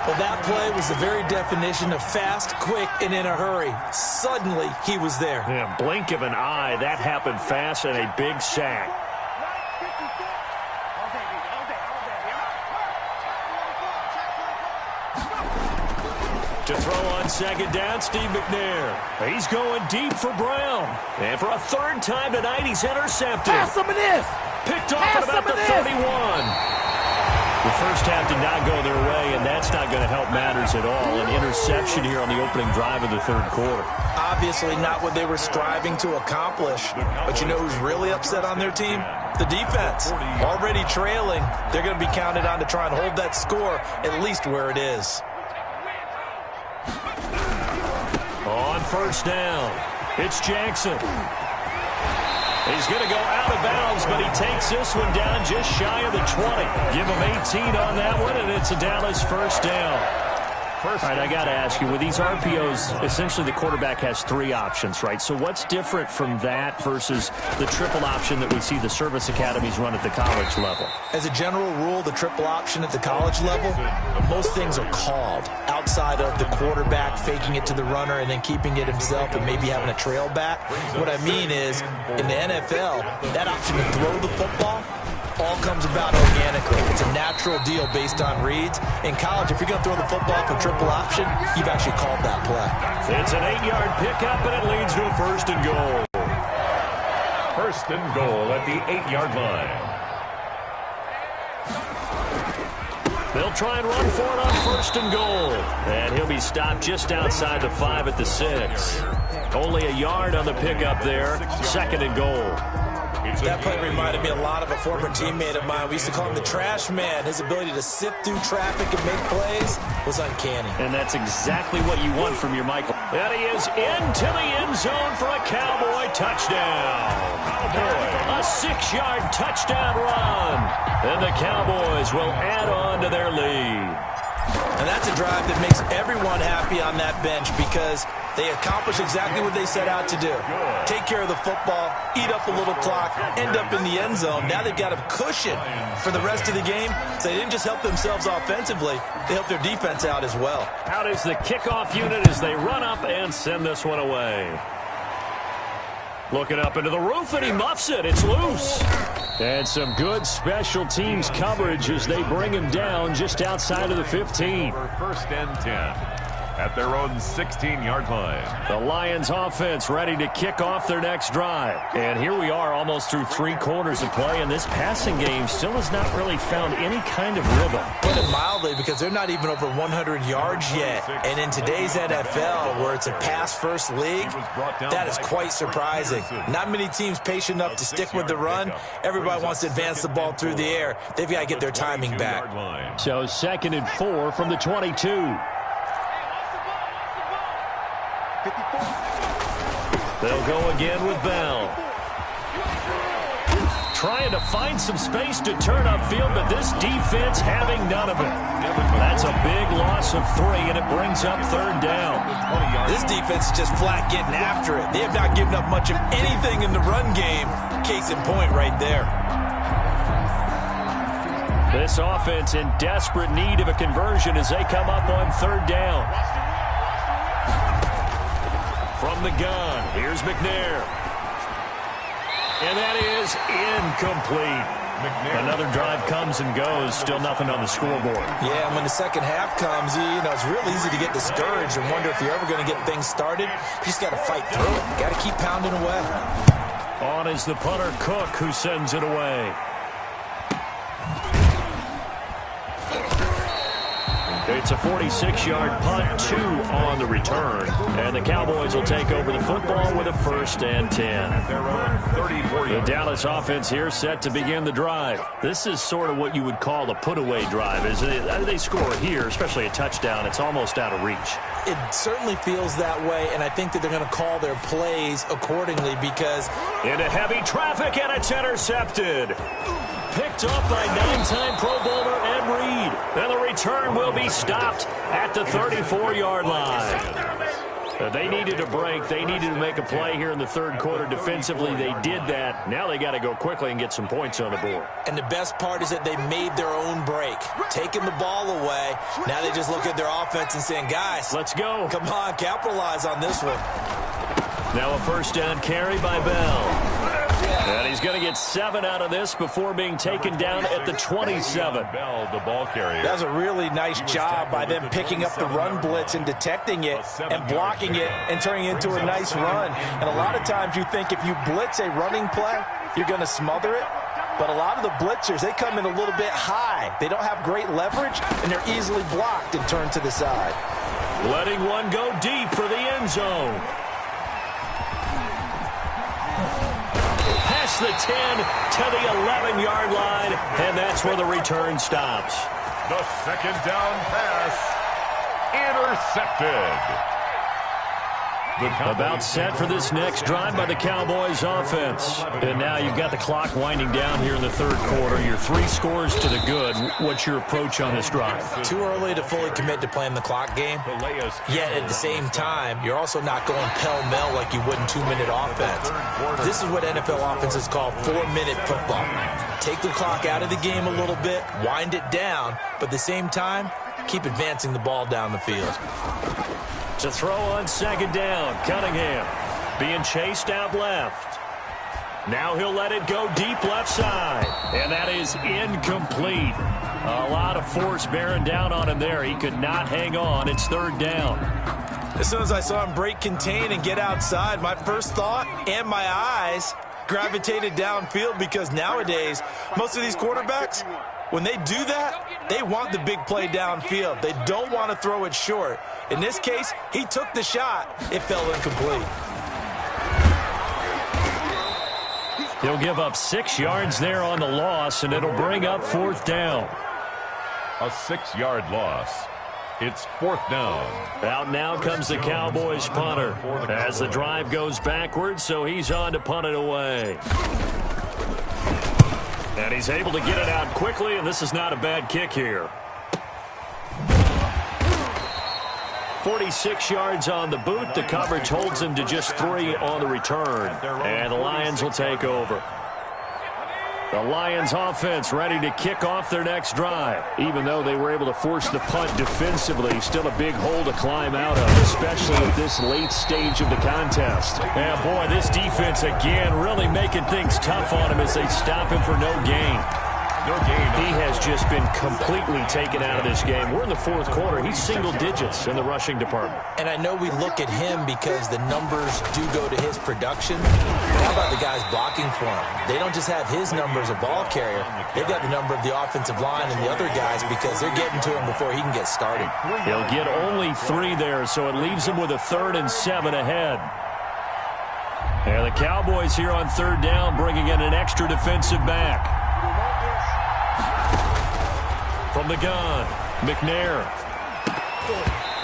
Well, that play was the very definition of fast, quick, and in a hurry. Suddenly, he was there. Yeah, blink of an eye. That happened fast and a big sack. To throw on second down, Steve McNair. He's going deep for Brown. And for a 3rd time tonight, he's intercepted. Pass some of this. Picked off at about the 31. The first half did not go their way, and that's not going to help matters at all. An interception here on the opening drive of the 3rd quarter. Obviously not what they were striving to accomplish. But you know who's really upset on their team? The defense. Already trailing. They're going to be counted on to try and hold that score at least where it is. On first down, it's Jackson. He's going to go out of bounds, but he takes this one down just shy of the 20. Give him 18 on that one, and it's a Dallas first down. All right, I got to ask you, with these RPOs, essentially the quarterback has 3 options, right? So what's different from that versus the triple option that we see the service academies run at the college level? As a general rule, the triple option at the college level, most things are called outside of the quarterback faking it to the runner and then keeping it himself and maybe having a trail back. What I mean is, in the NFL, that option to throw the football all comes about organically. It's a natural deal based on reads. In college, if you're going to throw the football for triple option, you've actually called that play. It's an 8-yard pickup, and it leads to a 1st and goal. 1st and goal at the 8-yard line. They'll try and run for it on 1st and goal. And he'll be stopped just outside the 5 at the 6. Only a yard on the pickup there. 2nd and goal. That play reminded me a lot of a former teammate of mine. We used to call him the trash man. His ability to sift through traffic and make plays was uncanny. And that's exactly what you want from your Michael. And he is into the end zone for a Cowboy touchdown. A 6-yard touchdown run. And the Cowboys will add on to their lead. And that's a drive that makes everyone happy on that bench because they accomplish exactly what they set out to do. Take care of the football, eat up a little clock, end up in the end zone. Now they've got a cushion for the rest of the game. So they didn't just help themselves offensively, they helped their defense out as well. Out is the kickoff unit as they run up and send this one away. Looking up into the roof, and he muffs it. It's loose. And some good special teams coverage as they bring him down just outside of the 15. For 1st and 10 at their own 16-yard line. The Lions offense ready to kick off their next drive. And here we are almost through 3 quarters of play, and this passing game still has not really found any kind of rhythm. Put it mildly, because they're not even over 100 yards yet. And in today's NFL, where it's a pass-first league, that is quite surprising. Not many teams patient enough to stick with the run. Everybody wants to advance the ball through the air. They've got to get their timing back. So 2nd and 4 from the 22. They'll go again with Bell. Trying to find some space to turn upfield, but this defense having none of it. That's a big loss of 3, and it brings up 3rd down. This defense is just flat getting after it. They have not given up much of anything in the run game. Case in point right there. This offense in desperate need of a conversion as they come up on 3rd down. From the gun, here's McNair. And that is incomplete. Another drive comes and goes, still nothing on the scoreboard. Yeah, and when the second half comes, it's real easy to get discouraged and wonder if you're ever going to get things started. You just got to fight through it. Got to keep pounding away. On is the punter, Cook, who sends it away. It's a 46-yard punt, 2 on the return. And the Cowboys will take over the football with a 1st and 10. The Dallas offense here set to begin the drive. This is sort of what you would call a put-away drive. As they score here, especially a touchdown, it's almost out of reach. It certainly feels that way, and I think that they're going to call their plays accordingly because... Into heavy traffic, and it's intercepted. Picked up by 9-time Pro Bowler Ed Reed. And the return will be stopped at the 34-yard line. They needed a break. They needed to make a play here in the 3rd quarter defensively. They did that. Now they got to go quickly and get some points on the board. And the best part is that they made their own break. Taking the ball away. Now they just look at their offense and saying, guys, let's go. Come on, capitalize on this one. Now a 1st down carry by Bell. And he's going to get 7 out of this before being taken down at the 27. Bell, the ball carrier. That was a really nice job by them picking up the run blitz and detecting it and blocking it and turning it into a nice run. And a lot of times you think if you blitz a running play, you're going to smother it. But a lot of the blitzers, they come in a little bit high. They don't have great leverage, and they're easily blocked and turned to the side. Letting one go deep for the end zone. The 10 to the 11-yard line, and that's where the return stops. The 2nd down pass intercepted. About set for this next drive by the Cowboys offense. And now you've got the clock winding down here in the 3rd quarter. You're 3 scores to the good. What's your approach on this drive? Too early to fully commit to playing the clock game. Yet at the same time, you're also not going pell-mell like you would in 2-minute offense. This is what NFL offenses call 4-minute football. Take the clock out of the game a little bit, wind it down, but at the same time, keep advancing the ball down the field. To throw on 2nd down, Cunningham being chased out left. Now he'll let it go deep left side, and that is incomplete. A lot of force bearing down on him there. He could not hang on. It's 3rd down. As soon as I saw him break contain and get outside, my first thought and my eyes gravitated downfield because nowadays, most of these quarterbacks, when they do that, they want the big play downfield. They don't want to throw it short. In this case, he took the shot. It fell incomplete. He'll give up 6 yards there on the loss, and it'll bring up 4th down. A 6-yard loss. It's 4th down. Out now comes the Cowboys punter as the drive goes backwards, so he's on to punt it away. And he's able to get it out quickly, and this is not a bad kick here. 46 yards on the boot. The coverage holds him to just 3 on the return. And the Lions will take over. The Lions offense ready to kick off their next drive. Even though they were able to force the punt defensively, still a big hole to climb out of, especially at this late stage of the contest. And boy, this defense again really making things tough on him as they stop him for no gain. He has just been completely taken out of this game. We're in the 4th quarter. He's single digits in the rushing department. And I know we look at him because the numbers do go to his production. But how about the guys blocking for him? They don't just have his number as a ball carrier. They've got the number of the offensive line and the other guys because they're getting to him before he can get started. He'll get only 3 there, so it leaves him with a 3rd and 7 ahead. And the Cowboys here on 3rd down bringing in an extra defensive back. From the gun, McNair.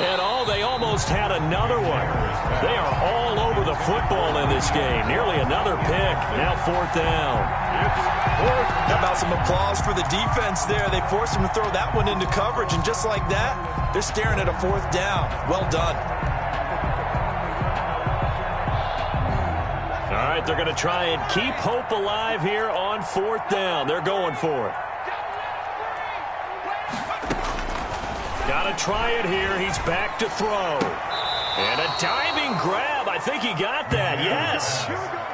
And they almost had another one. They are all over the football in this game. Nearly another pick. Now 4th down. How about some applause for the defense there? They forced him to throw that one into coverage, and just like that, they're staring at a 4th down. Well done. All right, they're going to try and keep hope alive here on 4th down. They're going for it. Got to try it here. He's back to throw. And a diving grab. I think he got that. Yes.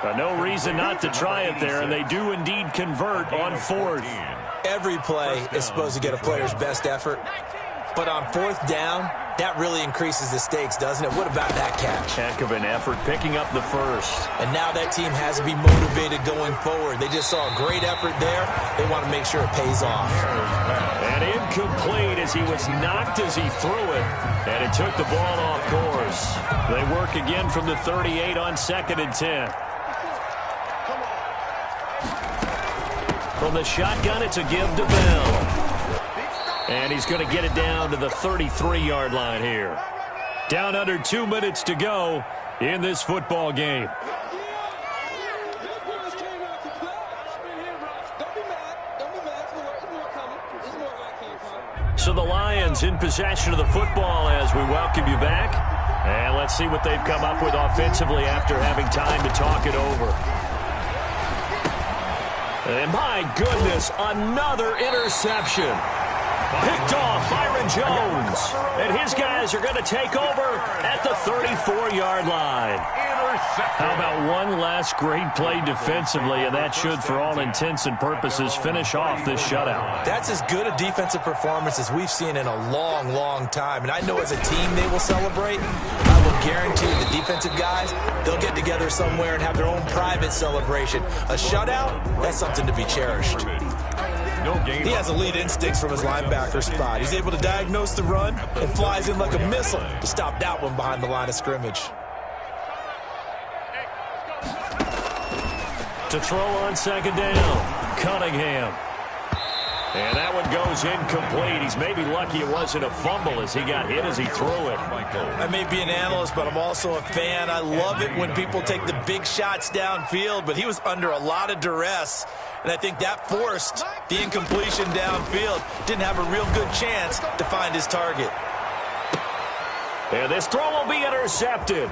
But no reason not to try it there, and they do indeed convert on 4th. Every play is supposed to get a player's best effort. But on 4th down, that really increases the stakes, doesn't it? What about that catch? Heck of an effort, picking up the 1st. And now that team has to be motivated going forward. They just saw a great effort there. They want to make sure it pays off. And incomplete as he was knocked as he threw it. And it took the ball off course. They work again from the 38 on 2nd and 10. From the shotgun, it's a give to Bell. And he's going to get it down to the 33-yard line here. Down under 2 minutes to go in this football game. So the Lions in possession of the football as we welcome you back. And let's see what they've come up with offensively after having time to talk it over. And my goodness, another interception. Picked off Byron Jones. And his guys are going to take over at the 34-yard line. How about one last great play defensively, and that should, for all intents and purposes, finish off this shutout. That's as good a defensive performance as we've seen in a long, long time. And I know as a team they will celebrate. I will guarantee the defensive guys, they'll get together somewhere and have their own private celebration. A shutout, that's something to be cherished. He has elite instincts from his linebacker spot. He's able to diagnose the run and flies in like a missile to stop that one behind the line of scrimmage. To throw on 2nd down, Cunningham. And that one goes incomplete. He's maybe lucky it wasn't a fumble as he got hit as he threw it. I may be an analyst, but I'm also a fan. I love it when people take the big shots downfield, but he was under a lot of duress. And I think that forced the incompletion downfield. Didn't have a real good chance to find his target. And this throw will be intercepted.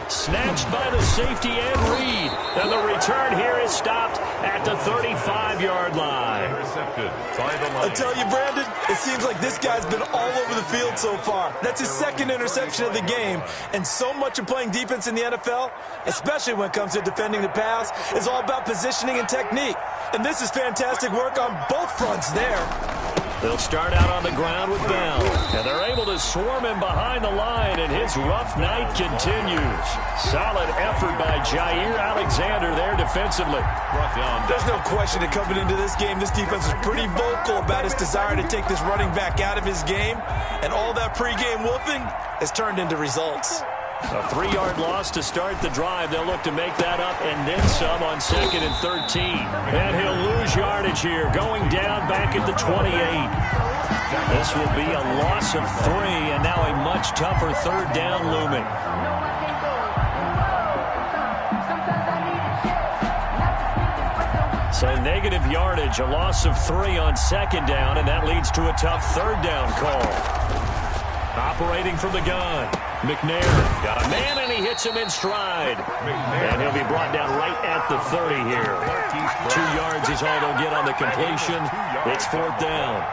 Snatched by the safety and Reed. And the return here is stopped at the 35-yard line. I tell you, Brandon, it seems like this guy's been all over the field so far. That's his 2nd interception of the game. And so much of playing defense in the NFL, especially when it comes to defending the pass, is all about positioning and technique. And this is fantastic work on both fronts there. They'll start out on the ground with Bell. And they're able to swarm him behind the line, and his rough night continues. Solid effort by Jair Alexander there defensively. There's no question that coming into this game, this defense is pretty vocal about its desire to take this running back out of his game. And all that pregame wolfing has turned into results. A 3-yard loss to start the drive. They'll look to make that up and then some on 2nd and 13. And he'll lose yardage here, going down back at the 28. This will be a loss of 3, and now a much tougher 3rd down looming. So negative yardage, a loss of 3 on 2nd down, and that leads to a tough 3rd down call. Operating from the gun, McNair got a man, and he hits him in stride. And he'll be brought down right at the 30 here. 2 yards is all they'll get on the completion. It's 4th down.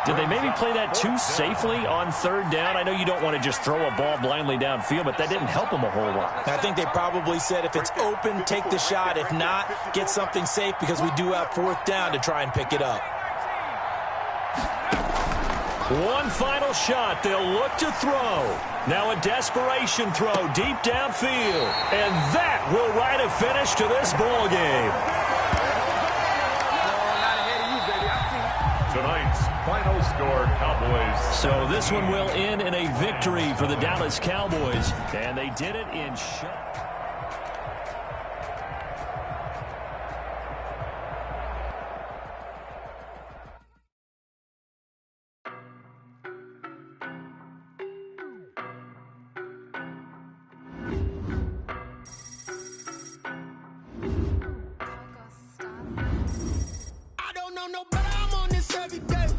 Did they maybe play that too safely on 3rd down? I know you don't want to just throw a ball blindly downfield, but that didn't help them a whole lot. I think they probably said if it's open, take the shot. If not, get something safe because we do have 4th down to try and pick it up. One final shot. They'll look to throw. Now a desperation throw deep downfield. And that will write a finish to this ball game. Tonight's final score, Cowboys. So this one will end in a victory for the Dallas Cowboys. And they did it in I don't know no better, I'm on this every day.